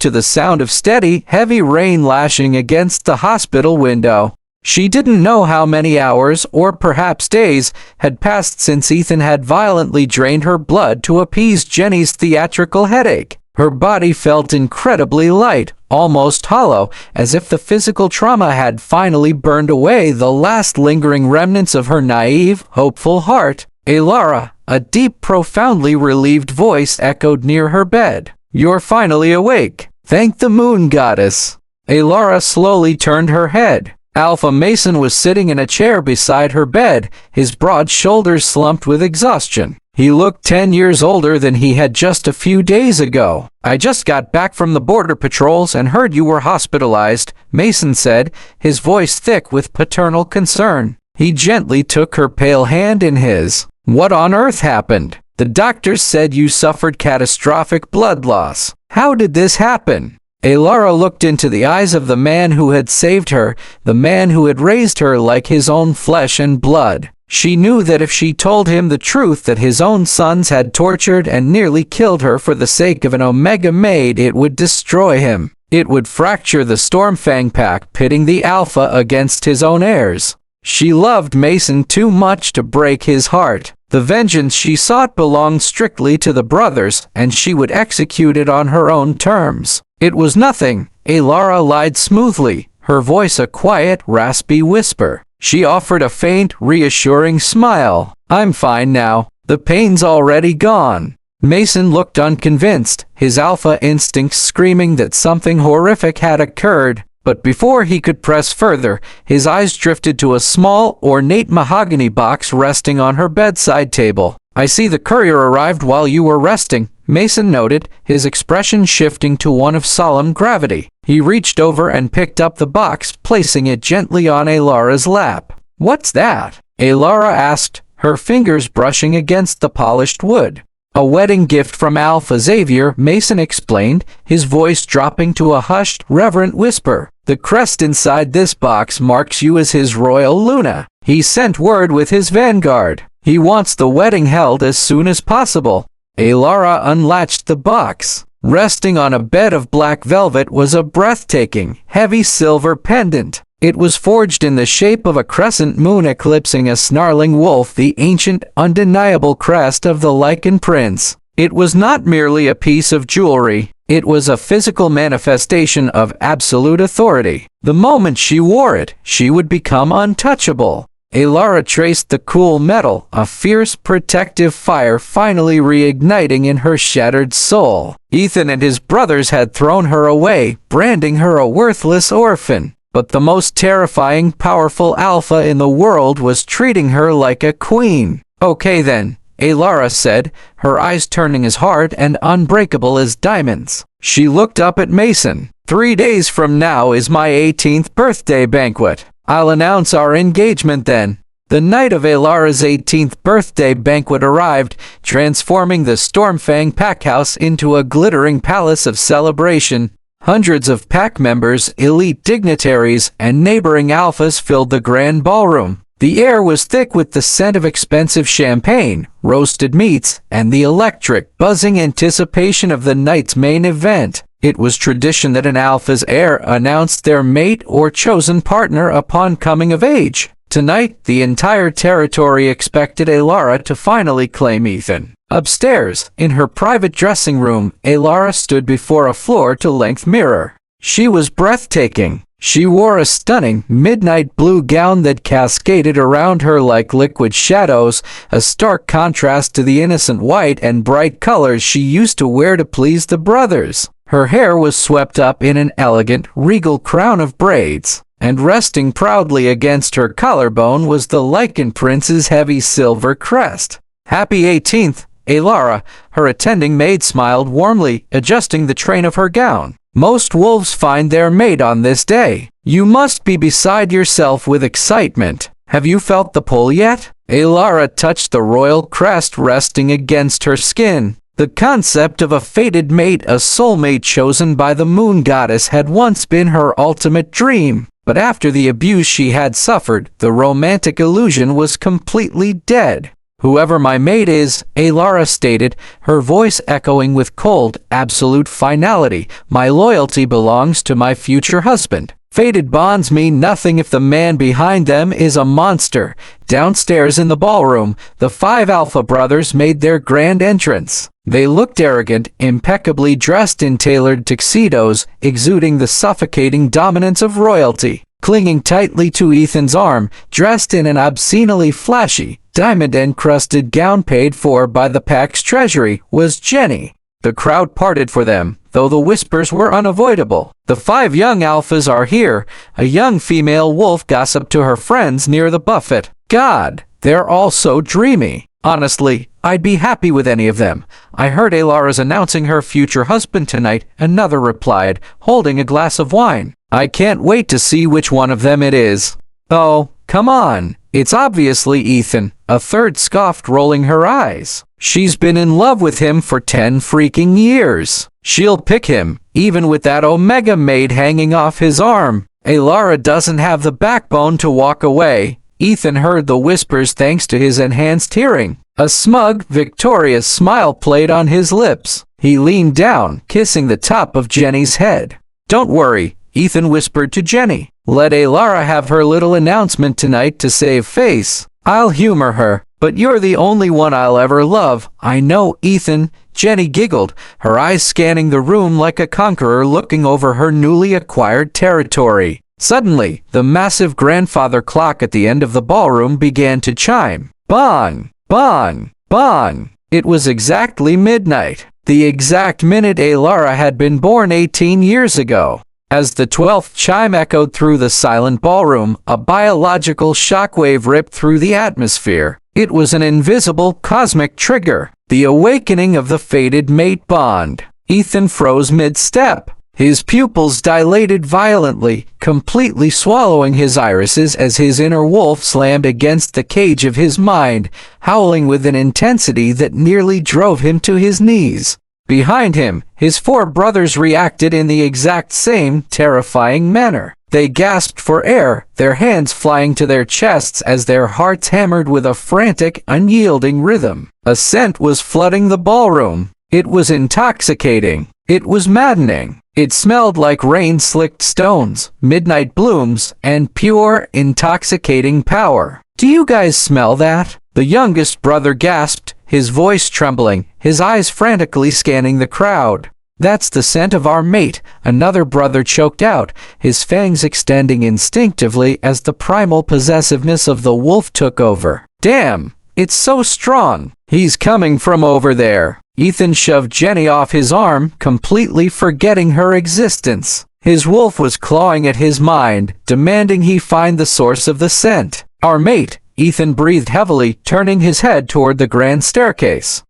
to the sound of steady, heavy rain lashing against the hospital window. She didn't know how many hours, or perhaps days, had passed since Ethan had violently drained her blood to appease Jenny's theatrical headache. Her body felt incredibly light, almost hollow, as if the physical trauma had finally burned away the last lingering remnants of her naive, hopeful heart. "Alara," a deep, profoundly relieved voice echoed near her bed. "You're finally awake. Thank the moon goddess." Alara slowly turned her head. Alpha Mason was sitting in a chair beside her bed, his broad shoulders slumped with exhaustion. He looked 10 years older than he had just a few days ago. "I just got back from the border patrols and heard you were hospitalized," Mason said, his voice thick with paternal concern. He gently took her pale hand in his. "What on earth happened?" "The doctors said you suffered catastrophic blood loss." "How did this happen?" Alara looked into the eyes of the man who had saved her, the man who had raised her like his own flesh and blood. She knew that if she told him the truth that his own sons had tortured and nearly killed her for the sake of an Omega maid, it would destroy him. It would fracture the Stormfang pack, pitting the Alpha against his own heirs. She loved Mason too much to break his heart. The vengeance she sought belonged strictly to the brothers, and she would execute it on her own terms. It was nothing, Alara lied smoothly, her voice a quiet, raspy whisper. She offered a faint, reassuring smile. I'm fine now. The pain's already gone. Mason looked unconvinced, his alpha instincts screaming that something horrific had occurred. But before he could press further, his eyes drifted to a small, ornate mahogany box resting on her bedside table. I see the courier arrived while you were resting, Mason noted, his expression shifting to one of solemn gravity. He reached over and picked up the box, placing it gently on Alara's lap. What's that? Alara asked, her fingers brushing against the polished wood. A wedding gift from Alpha Xavier, Mason explained, his voice dropping to a hushed, reverent whisper. The crest inside this box marks you as his royal Luna. He sent word with his vanguard. He wants the wedding held as soon as possible. Alara unlatched the box. Resting on a bed of black velvet was a breathtaking, heavy silver pendant. It was forged in the shape of a crescent moon eclipsing a snarling wolf, the ancient, undeniable crest of the Lycan Prince. It was not merely a piece of jewelry, it was a physical manifestation of absolute authority. The moment she wore it, she would become untouchable. Alara traced the cool metal, a fierce, protective fire finally reigniting in her shattered soul. Ethan and his brothers had thrown her away, branding her a worthless orphan. But the most terrifying, powerful alpha in the world was treating her like a queen. Okay then, Alara said, her eyes turning as hard and unbreakable as diamonds. She looked up at Mason. 3 days from now is my 18th birthday banquet. I'll announce our engagement then. The night of Alara's 18th birthday banquet arrived, transforming the Stormfang Packhouse into a glittering palace of celebration. Hundreds of pack members, elite dignitaries, and neighboring alphas filled the grand ballroom. The air was thick with the scent of expensive champagne, roasted meats, and the electric, buzzing anticipation of the night's main event. It was tradition that an alpha's heir announced their mate or chosen partner upon coming of age. Tonight, the entire territory expected Alara to finally claim Ethan. Upstairs, in her private dressing room, Alara stood before a floor-to-length mirror. She was breathtaking. She wore a stunning, midnight blue gown that cascaded around her like liquid shadows, a stark contrast to the innocent white and bright colors she used to wear to please the brothers. Her hair was swept up in an elegant, regal crown of braids, and resting proudly against her collarbone was the Lycan Prince's heavy silver crest. Happy 18th, Alara, her attending maid smiled warmly, adjusting the train of her gown. Most wolves find their mate on this day. You must be beside yourself with excitement. Have you felt the pull yet? Alara touched the royal crest resting against her skin. The concept of a fated mate, a soulmate chosen by the moon goddess, had once been her ultimate dream. But after the abuse she had suffered, the romantic illusion was completely dead. Whoever my mate is, Alara stated, her voice echoing with cold, absolute finality, my loyalty belongs to my future husband. Fated bonds mean nothing if the man behind them is a monster. Downstairs in the ballroom, the 5 alpha brothers made their grand entrance. They looked arrogant, impeccably dressed in tailored tuxedos, exuding the suffocating dominance of royalty. Clinging tightly to Ethan's arm, dressed in an obscenely flashy, diamond-encrusted gown paid for by the pack's treasury, was Jenny. The crowd parted for them, though the whispers were unavoidable. The 5 young alphas are here, a young female wolf gossiped to her friends near the buffet. God, they're all so dreamy. Honestly, I'd be happy with any of them. I heard Alara's announcing her future husband tonight, another replied, holding a glass of wine. I can't wait to see which one of them it is. Oh, come on. It's obviously Ethan, a third scoffed, rolling her eyes. She's been in love with him for 10 freaking years. She'll pick him, even with that Omega maid hanging off his arm. Alara doesn't have the backbone to walk away. Ethan heard the whispers thanks to his enhanced hearing. A smug, victorious smile played on his lips. He leaned down, kissing the top of Jenny's head. Don't worry, Ethan whispered to Jenny. Let Alara have her little announcement tonight to save face. I'll humor her, but you're the only one I'll ever love. I know, Ethan. Jenny giggled, her eyes scanning the room like a conqueror looking over her newly acquired territory. Suddenly, the massive grandfather clock at the end of the ballroom began to chime. Bong! Bong! Bong! It was exactly midnight, the exact minute Alara had been born 18 years ago. As the 12th chime echoed through the silent ballroom, a biological shockwave ripped through the atmosphere. It was an invisible cosmic trigger, the awakening of the fated mate bond. Ethan froze mid-step. His pupils dilated violently, completely swallowing his irises as his inner wolf slammed against the cage of his mind, howling with an intensity that nearly drove him to his knees. Behind him, his 4 brothers reacted in the exact same terrifying manner. They gasped for air, their hands flying to their chests as their hearts hammered with a frantic, unyielding rhythm. A scent was flooding the ballroom. It was intoxicating. It was maddening. It smelled like rain-slicked stones, midnight blooms, and pure, intoxicating power. Do you guys smell that? The youngest brother gasped, his voice trembling, his eyes frantically scanning the crowd. That's the scent of our mate, another brother choked out, his fangs extending instinctively as the primal possessiveness of the wolf took over. Damn, it's so strong. He's coming from over there. Ethan shoved Jenny off his arm, completely forgetting her existence. His wolf was clawing at his mind, demanding he find the source of the scent. Our mate, Ethan breathed heavily, turning his head toward the grand staircase.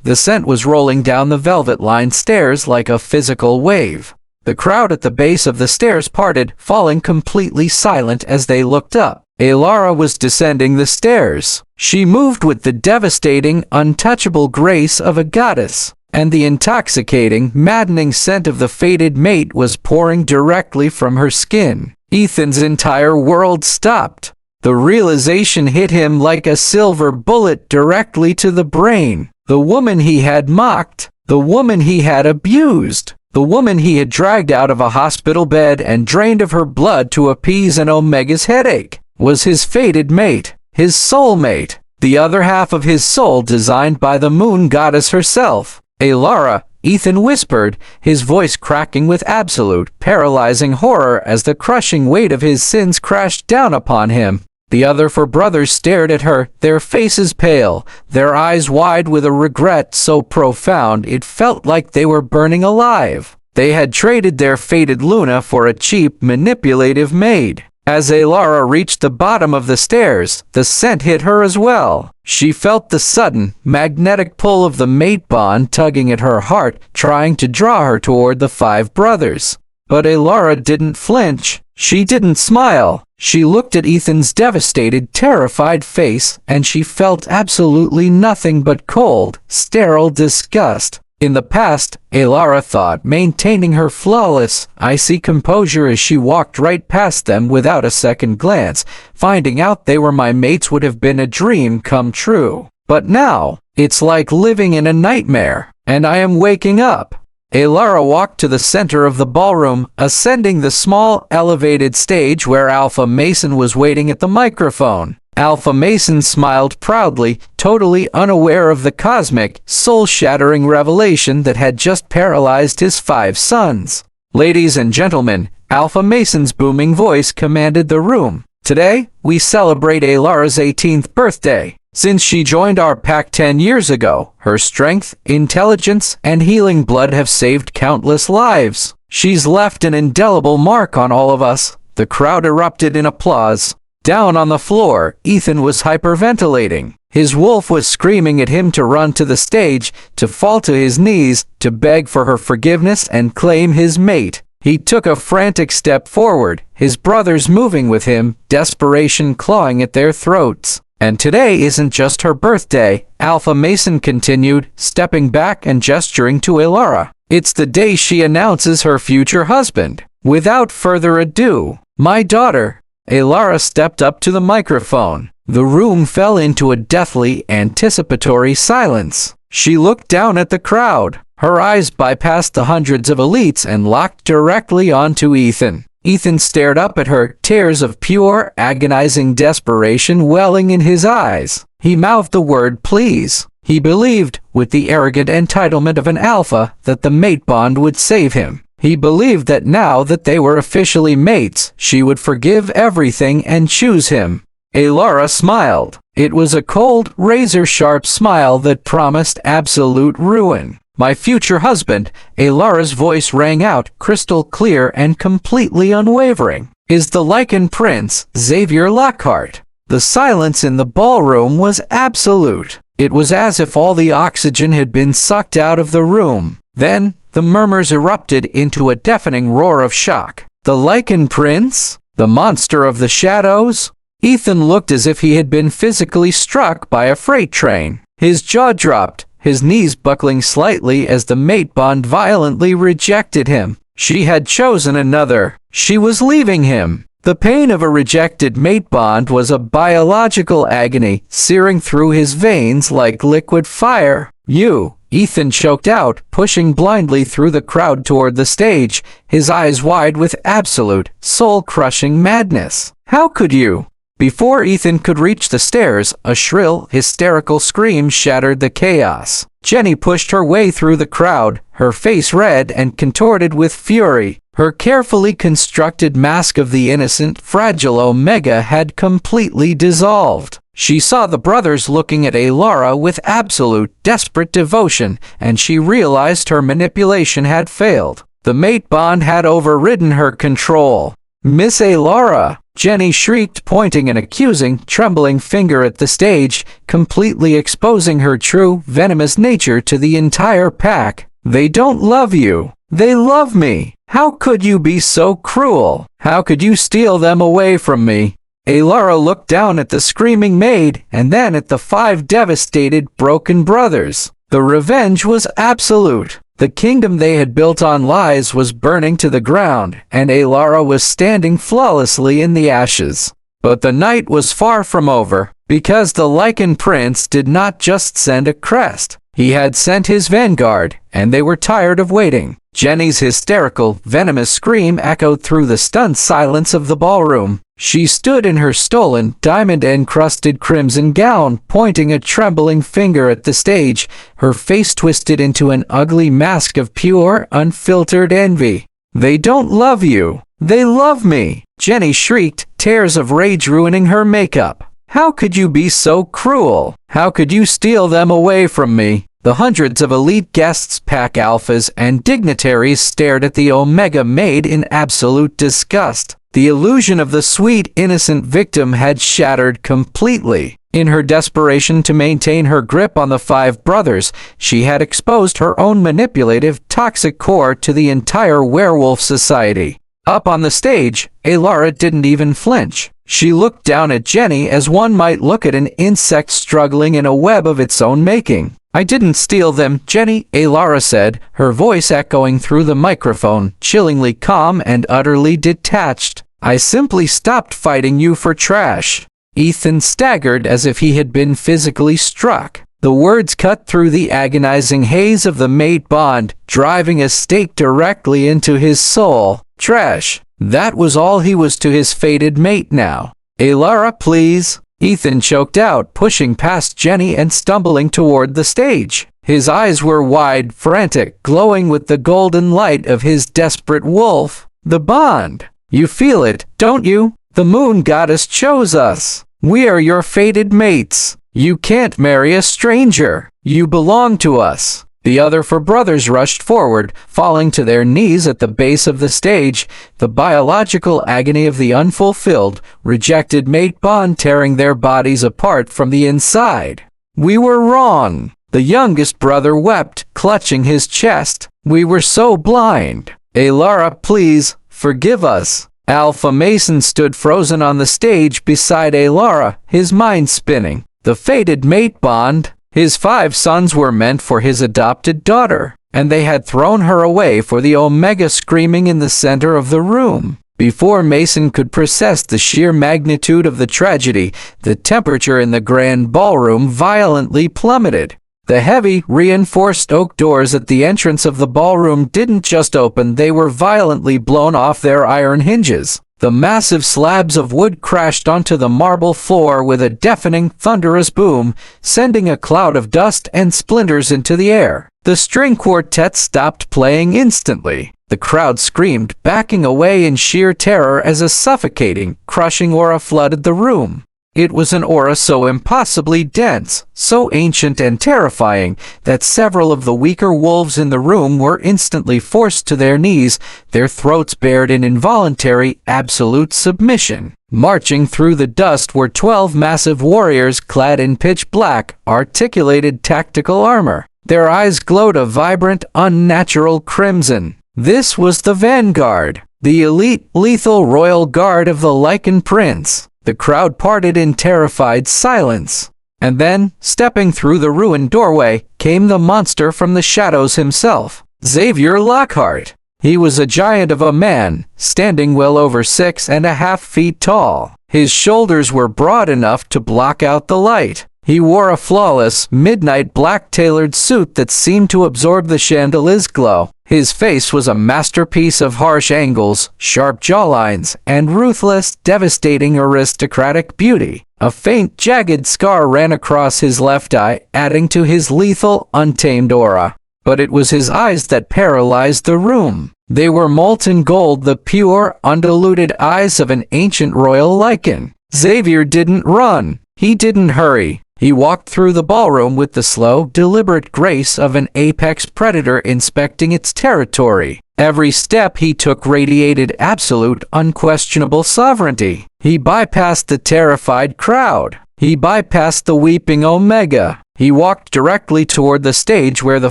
The scent was rolling down the velvet-lined stairs like a physical wave. The crowd at the base of the stairs parted, falling completely silent as they looked up. Alara was descending the stairs. She moved with the devastating, untouchable grace of a goddess, and the intoxicating, maddening scent of the fated mate was pouring directly from her skin. Ethan's entire world stopped. The realization hit him like a silver bullet directly to the brain. The woman he had mocked, the woman he had abused, the woman he had dragged out of a hospital bed and drained of her blood to appease an Omega's headache, was his fated mate, his soulmate, the other half of his soul designed by the moon goddess herself. Alara, Ethan whispered, his voice cracking with absolute, paralyzing horror as the crushing weight of his sins crashed down upon him. The other 4 brothers stared at her, their faces pale, their eyes wide with a regret so profound it felt like they were burning alive. They had traded their fated Luna for a cheap, manipulative maid. As Alara reached the bottom of the stairs, the scent hit her as well. She felt the sudden, magnetic pull of the mate bond tugging at her heart, trying to draw her toward the 5 brothers. But Alara didn't flinch. She didn't smile. She looked at Ethan's devastated, terrified face, and she felt absolutely nothing but cold, sterile disgust. In the past, Alara thought, maintaining her flawless, icy composure as she walked right past them without a second glance, finding out they were my mates would have been a dream come true. But now, it's like living in a nightmare, and I am waking up. Alara walked to the center of the ballroom, ascending the small, elevated stage where Alpha Mason was waiting at the microphone. Alpha Mason smiled proudly, totally unaware of the cosmic, soul-shattering revelation that had just paralyzed his 5 sons. Ladies and gentlemen, Alpha Mason's booming voice commanded the room. Today, we celebrate Alara's 18th birthday. Since she joined our pack 10 years ago, her strength, intelligence, and healing blood have saved countless lives. She's left an indelible mark on all of us. The crowd erupted in applause. Down on the floor, Ethan was hyperventilating. His wolf was screaming at him to run to the stage, to fall to his knees, to beg for her forgiveness and claim his mate. He took a frantic step forward, his brothers moving with him, desperation clawing at their throats. And today isn't just her birthday, Alpha Mason continued, stepping back and gesturing to Alara. It's the day she announces her future husband. Without further ado, my daughter. Alara stepped up to the microphone. The room fell into a deathly, anticipatory silence. She looked down at the crowd. Her eyes bypassed the hundreds of elites and locked directly onto Ethan. Ethan stared up at her, tears of pure, agonizing desperation welling in his eyes. He mouthed the word please. He believed, with the arrogant entitlement of an alpha, that the mate bond would save him. He believed that now that they were officially mates, she would forgive everything and choose him. Alara smiled. It was a cold, razor-sharp smile that promised absolute ruin. "My future husband," Alara's voice rang out, crystal clear and completely unwavering, "is the Lycan Prince, Xavier Lockhart." The silence in the ballroom was absolute. It was as if all the oxygen had been sucked out of the room. Then, the murmurs erupted into a deafening roar of shock. The Lycan Prince? The monster of the shadows? Ethan looked as if he had been physically struck by a freight train. His jaw dropped, his knees buckling slightly as the mate bond violently rejected him. She had chosen another. She was leaving him. The pain of a rejected mate bond was a biological agony, searing through his veins like liquid fire. "You," Ethan choked out, pushing blindly through the crowd toward the stage, his eyes wide with absolute, soul-crushing madness. "How could you?" Before Ethan could reach the stairs, a shrill, hysterical scream shattered the chaos. Jenny pushed her way through the crowd, her face red and contorted with fury. Her carefully constructed mask of the innocent, fragile Omega had completely dissolved. She saw the brothers looking at Alara with absolute, desperate devotion, and she realized her manipulation had failed. The mate bond had overridden her control. "Miss Alara!" Jenny shrieked, pointing an accusing, trembling finger at the stage, completely exposing her true, venomous nature to the entire pack. "They don't love you. They love me. How could you be so cruel? How could you steal them away from me?" Alara looked down at the screaming maid, and then at the 5 devastated, broken brothers. The revenge was absolute. The kingdom they had built on lies was burning to the ground, and Alara was standing flawlessly in the ashes. But the night was far from over, because the Lycan Prince did not just send a crest. He had sent his vanguard, and they were tired of waiting. Jenny's hysterical, venomous scream echoed through the stunned silence of the ballroom. She stood in her stolen, diamond-encrusted crimson gown, pointing a trembling finger at the stage, her face twisted into an ugly mask of pure, unfiltered envy. "They don't love you. They love me!" Jenny shrieked, tears of rage ruining her makeup. "How could you be so cruel? How could you steal them away from me?" The hundreds of elite guests, pack alphas, and dignitaries stared at the Omega maid in absolute disgust. The illusion of the sweet, innocent victim had shattered completely. In her desperation to maintain her grip on the 5 brothers, she had exposed her own manipulative, toxic core to the entire werewolf society. Up on the stage, Alara didn't even flinch. She looked down at Jenny as one might look at an insect struggling in a web of its own making. "I didn't steal them, Jenny," Alara said, her voice echoing through the microphone, chillingly calm and utterly detached. "I simply stopped fighting you for trash." Ethan staggered as if he had been physically struck. The words cut through the agonizing haze of the mate bond, driving a stake directly into his soul. Trash. That was all he was to his fated mate now. "Alara, please." Ethan choked out, pushing past Jenny and stumbling toward the stage. His eyes were wide, frantic, glowing with the golden light of his desperate wolf. "The bond. You feel it, don't you? The moon goddess chose us. We are your fated mates. You can't marry a stranger. You belong to us." The other 4 brothers rushed forward, falling to their knees at the base of the stage, the biological agony of the unfulfilled, rejected mate bond tearing their bodies apart from the inside. "We were wrong." The youngest brother wept, clutching his chest. "We were so blind. Alara, please, forgive us." Alpha Mason stood frozen on the stage beside Alara, his mind spinning. The fated mate bond. His 5 sons were meant for his adopted daughter, and they had thrown her away for the Omega screaming in the center of the room. Before Mason could process the sheer magnitude of the tragedy, the temperature in the grand ballroom violently plummeted. The heavy, reinforced oak doors at the entrance of the ballroom didn't just open, they were violently blown off their iron hinges. The massive slabs of wood crashed onto the marble floor with a deafening, thunderous boom, sending a cloud of dust and splinters into the air. The string quartet stopped playing instantly. The crowd screamed, backing away in sheer terror as a suffocating, crushing aura flooded the room. It was an aura so impossibly dense, so ancient and terrifying, that several of the weaker wolves in the room were instantly forced to their knees, their throats bared in involuntary, absolute submission. Marching through the dust were 12 massive warriors clad in pitch black, articulated tactical armor. Their eyes glowed a vibrant, unnatural crimson. This was the Vanguard, the elite, lethal royal guard of the Lycan Prince. The crowd parted in terrified silence. And then, stepping through the ruined doorway, came the monster from the shadows himself, Xavier Lockhart. He was a giant of a man, standing well over 6.5 feet tall. His shoulders were broad enough to block out the light. He wore a flawless, midnight black tailored suit that seemed to absorb the chandelier's glow. His face was a masterpiece of harsh angles, sharp jawlines, and ruthless, devastating aristocratic beauty. A faint, jagged scar ran across his left eye, adding to his lethal, untamed aura. But it was his eyes that paralyzed the room. They were molten gold, the pure, undiluted eyes of an ancient royal Lycan. Xavier didn't run. He didn't hurry. He walked through the ballroom with the slow, deliberate grace of an apex predator inspecting its territory. Every step he took radiated absolute, unquestionable sovereignty. He bypassed the terrified crowd. He bypassed the weeping Omega. He walked directly toward the stage where the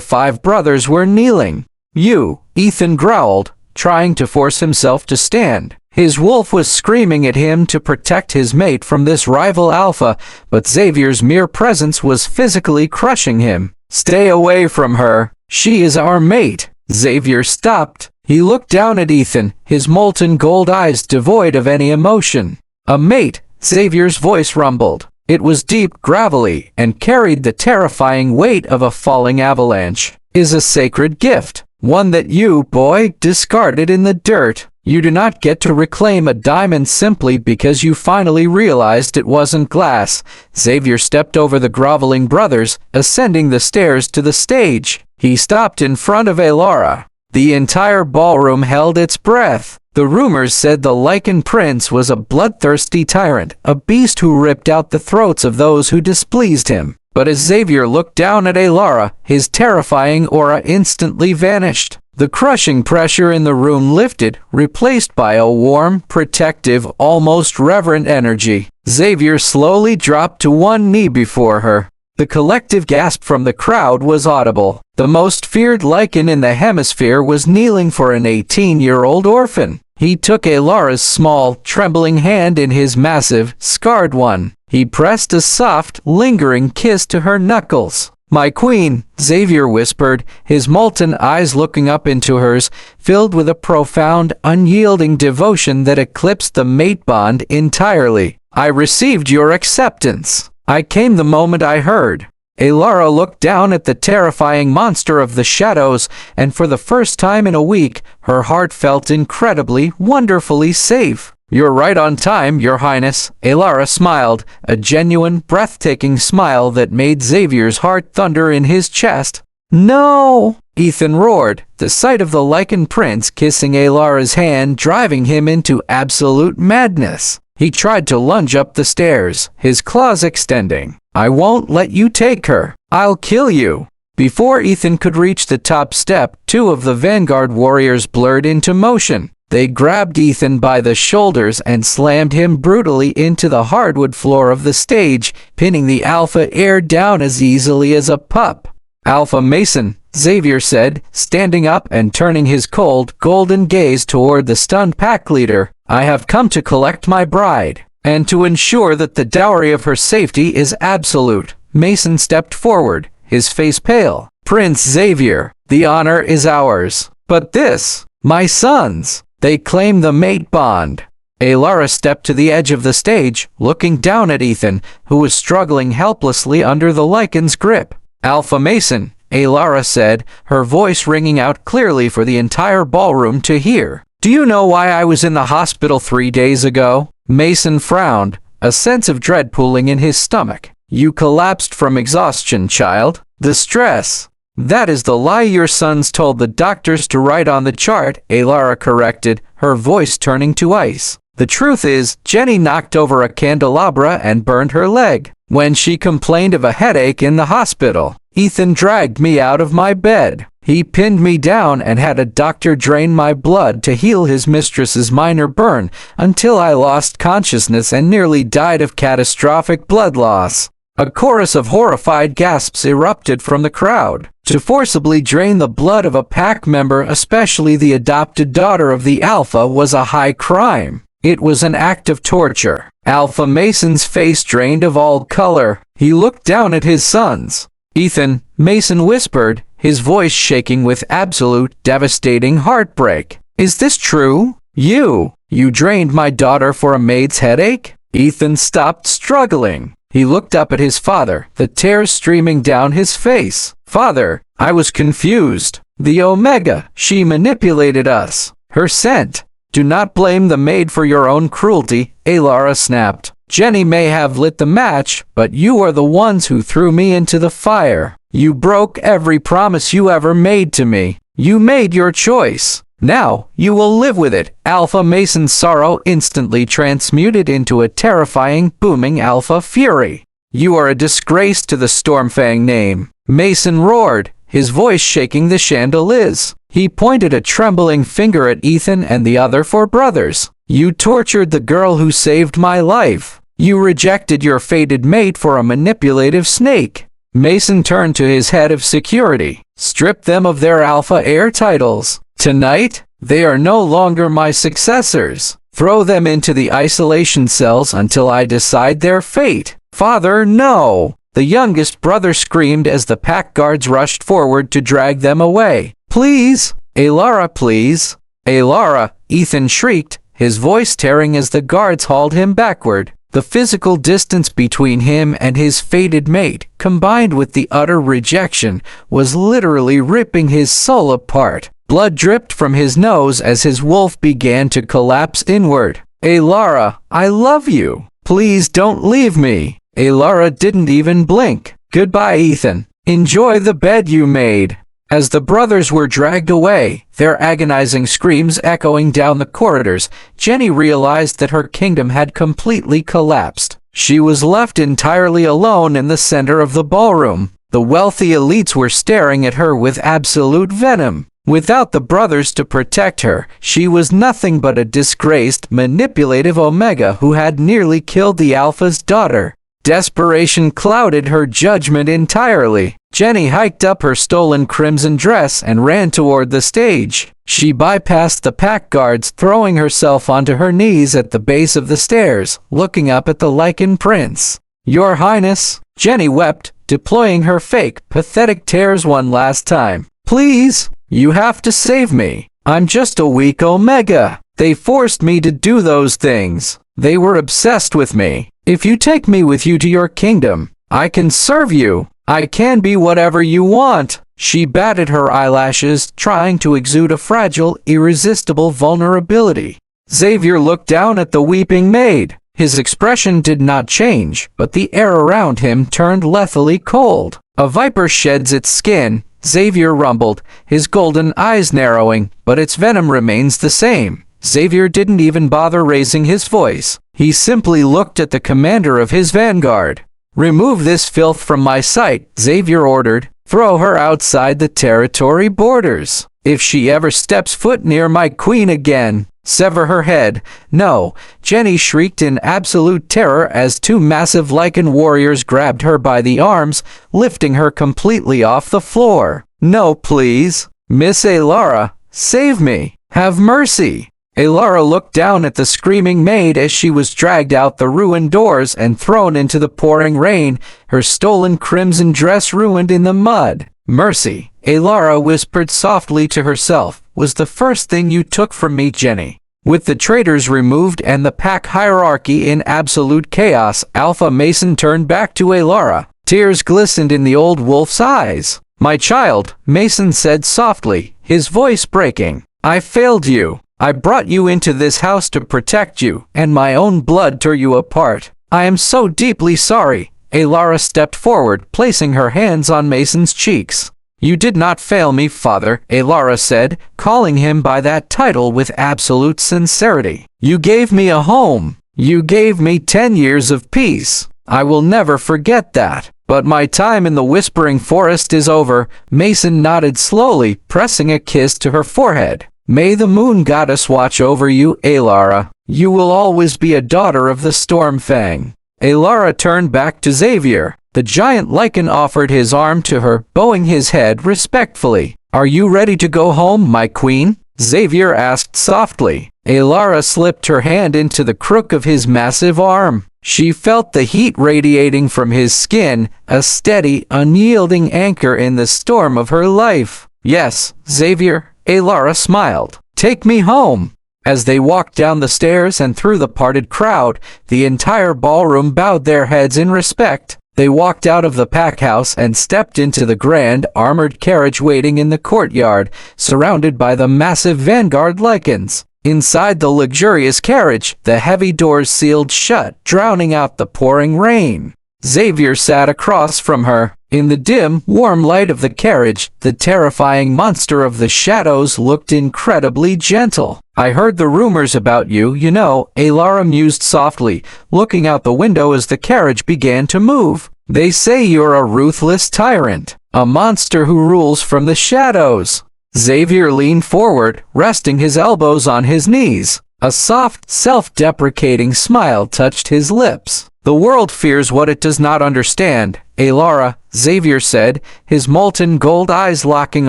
5 brothers were kneeling. "You," Ethan growled, trying to force himself to stand. His wolf was screaming at him to protect his mate from this rival alpha, but Xavier's mere presence was physically crushing him. "Stay away from her. She is our mate." Xavier stopped. He looked down at Ethan, his molten gold eyes devoid of any emotion. "A mate," Xavier's voice rumbled. It was deep, gravelly, and carried the terrifying weight of a falling avalanche. "Is a sacred gift. One that you, boy, discarded in the dirt. You do not get to reclaim a diamond simply because you finally realized it wasn't glass." Xavier stepped over the groveling brothers, ascending the stairs to the stage. He stopped in front of Alara. The entire ballroom held its breath. The rumors said the Lycan Prince was a bloodthirsty tyrant, a beast who ripped out the throats of those who displeased him. But as Xavier looked down at Alara, his terrifying aura instantly vanished. The crushing pressure in the room lifted, replaced by a warm, protective, almost reverent energy. Xavier slowly dropped to one knee before her. The collective gasp from the crowd was audible. The most feared Lycan in the hemisphere was kneeling for an 18-year-old orphan. He took Alara's small, trembling hand in his massive, scarred one. He pressed a soft, lingering kiss to her knuckles. "My queen," Xavier whispered, his molten eyes looking up into hers, filled with a profound, unyielding devotion that eclipsed the mate bond entirely. "I received your acceptance. I came the moment I heard." Alara looked down at the terrifying monster of the shadows, and for the first time in a week, her heart felt incredibly, wonderfully safe. "You're right on time, Your Highness." Alara smiled, a genuine, breathtaking smile that made Xavier's heart thunder in his chest. "No!" Ethan roared, the sight of the Lycan Prince kissing Alara's hand driving him into absolute madness. He tried to lunge up the stairs, his claws extending. "I won't let you take her. I'll kill you." Before Ethan could reach the top step, 2 of the Vanguard warriors blurred into motion. They grabbed Ethan by the shoulders and slammed him brutally into the hardwood floor of the stage, pinning the Alpha heir down as easily as a pup. "Alpha Mason," Xavier said, standing up and turning his cold, golden gaze toward the stunned pack leader. "I have come to collect my bride, and to ensure that the dowry of her safety is absolute." Mason stepped forward, his face pale. "Prince Xavier, the honor is ours. But this, my sons, they claim the mate bond." Alara stepped to the edge of the stage, looking down at Ethan, who was struggling helplessly under the Lycan's grip. Alpha Mason, Alara said, her voice ringing out clearly for the entire ballroom to hear. Do you know why I was in the hospital 3 days ago? Mason frowned, a sense of dread pooling in his stomach. You collapsed from exhaustion, child. The stress. That is the lie your sons told the doctors to write on the chart, Alara corrected, her voice turning to ice. The truth is, Jenny knocked over a candelabra and burned her leg. When she complained of a headache in the hospital, Ethan dragged me out of my bed. He pinned me down and had a doctor drain my blood to heal his mistress's minor burn until I lost consciousness and nearly died of catastrophic blood loss. A chorus of horrified gasps erupted from the crowd. To forcibly drain the blood of a pack member, especially the adopted daughter of the Alpha, was a high crime. It was an act of torture. Alpha Mason's face drained of all color. He looked down at his sons. Ethan, Mason whispered, his voice shaking with absolute, devastating heartbreak. Is this true? You drained my daughter for a maid's headache? Ethan stopped struggling. He looked up at his father, the tears streaming down his face. Father, I was confused. The Omega, she manipulated us. Her scent. Do not blame the maid for your own cruelty, Alara snapped. Jenny may have lit the match, but you are the ones who threw me into the fire. You broke every promise you ever made to me. You made your choice. Now, you will live with it. Alpha Mason's sorrow instantly transmuted into a terrifying, booming alpha fury. You are a disgrace to the Stormfang name. Mason roared, his voice shaking the chandeliers. He pointed a trembling finger at Ethan and the other four brothers. You tortured the girl who saved my life. You rejected your fated mate for a manipulative snake. Mason turned to his head of security. Strip them of their alpha heir titles. Tonight, they are no longer my successors. Throw them into the isolation cells until I decide their fate. Father, no! The youngest brother screamed as the pack guards rushed forward to drag them away. Please! Alara, please! Alara! Ethan shrieked, his voice tearing as the guards hauled him backward. The physical distance between him and his fated mate, combined with the utter rejection, was literally ripping his soul apart. Blood dripped from his nose as his wolf began to collapse inward. Alara, I love you. Please don't leave me. Alara didn't even blink. Goodbye, Ethan. Enjoy the bed you made. As the brothers were dragged away, their agonizing screams echoing down the corridors, Jenny realized that her kingdom had completely collapsed. She was left entirely alone in the center of the ballroom. The wealthy elites were staring at her with absolute venom. Without the brothers to protect her, she was nothing but a disgraced, manipulative Omega who had nearly killed the Alpha's daughter. Desperation clouded her judgment entirely. Jenny hiked up her stolen crimson dress and ran toward the stage. She bypassed the pack guards, throwing herself onto her knees at the base of the stairs, looking up at the Lycan Prince. Your Highness, Jenny wept, deploying her fake, pathetic tears one last time. Please, you have to save me. I'm just a weak Omega. They forced me to do those things. They were obsessed with me. If you take me with you to your kingdom, I can serve you. I can be whatever you want. She batted her eyelashes, trying to exude a fragile, irresistible vulnerability. Xavier looked down at the weeping maid. His expression did not change, but the air around him turned lethally cold. A viper sheds its skin, Xavier rumbled, his golden eyes narrowing, but its venom remains the same. Xavier didn't even bother raising his voice. He simply looked at the commander of his vanguard. Remove this filth from my sight, Xavier ordered. Throw her outside the territory borders. If she ever steps foot near my queen again, sever her head. No, Jenny shrieked in absolute terror as two massive Lycan warriors grabbed her by the arms, lifting her completely off the floor. No, please. Miss Alara, save me. Have mercy. Alara looked down at the screaming maid as she was dragged out the ruined doors and thrown into the pouring rain, her stolen crimson dress ruined in the mud. Mercy, Alara whispered softly to herself, was the first thing you took from me, Jenny. With the traitors removed and the pack hierarchy in absolute chaos, Alpha Mason turned back to Alara. Tears glistened in the old wolf's eyes. "My child," Mason said softly, his voice breaking. "I failed you. I brought you into this house to protect you, and my own blood tore you apart. I am so deeply sorry." Alara stepped forward, placing her hands on Mason's cheeks. "You did not fail me, father," Alara said, calling him by that title with absolute sincerity. "You gave me a home. You gave me 10 years of peace. I will never forget that. But my time in the Whispering Forest is over." Mason nodded slowly, pressing a kiss to her forehead. "May the moon goddess watch over you, Alara. You will always be a daughter of the Stormfang." Alara turned back to Xavier. The giant lichen offered his arm to her, bowing his head respectfully. "Are you ready to go home, my queen?" Xavier asked softly. Alara slipped her hand into the crook of his massive arm. She felt the heat radiating from his skin, a steady, unyielding anchor in the storm of her life. "Yes, Xavier," Alara smiled. "Take me home." As they walked down the stairs and through the parted crowd, the entire ballroom bowed their heads in respect. They walked out of the pack house and stepped into the grand, armored carriage waiting in the courtyard, surrounded by the massive vanguard lichens. Inside the luxurious carriage, the heavy doors sealed shut, drowning out the pouring rain. Xavier sat across from her. In the dim, warm light of the carriage, the terrifying monster of the shadows looked incredibly gentle. "I heard the rumors about you, you know," Alara mused softly, looking out the window as the carriage began to move. "They say you're a ruthless tyrant, a monster who rules from the shadows." Xavier leaned forward, resting his elbows on his knees. A soft, self-deprecating smile touched his lips. "The world fears what it does not understand, Alara," Xavier said, his molten gold eyes locking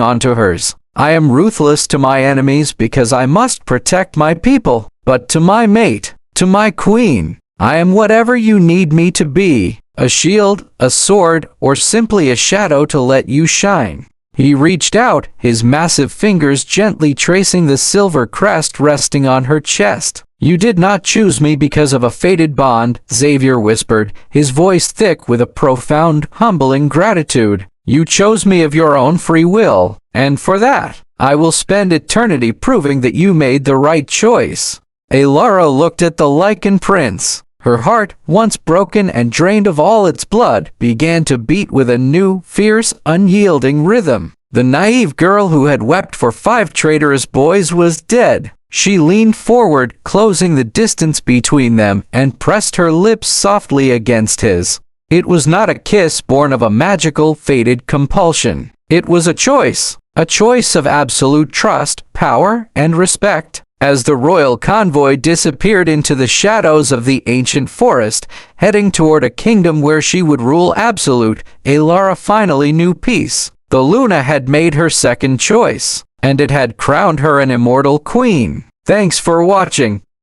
onto hers. "I am ruthless to my enemies because I must protect my people. But to my mate, to my queen, I am whatever you need me to be. A shield, a sword, or simply a shadow to let you shine." He reached out, his massive fingers gently tracing the silver crest resting on her chest. "You did not choose me because of a fated bond," Xavier whispered, his voice thick with a profound, humbling gratitude. "You chose me of your own free will, and for that, I will spend eternity proving that you made the right choice." Alara looked at the lichen prince. Her heart, once broken and drained of all its blood, began to beat with a new, fierce, unyielding rhythm. The naive girl who had wept for 5 traitorous boys was dead. She leaned forward, closing the distance between them, and pressed her lips softly against his. It was not a kiss born of a magical, fated compulsion. It was a choice of absolute trust, power, and respect. As the royal convoy disappeared into the shadows of the ancient forest, heading toward a kingdom where she would rule absolute, Alara finally knew peace. The Luna had made her second choice, and it had crowned her an immortal queen. Thanks for watching.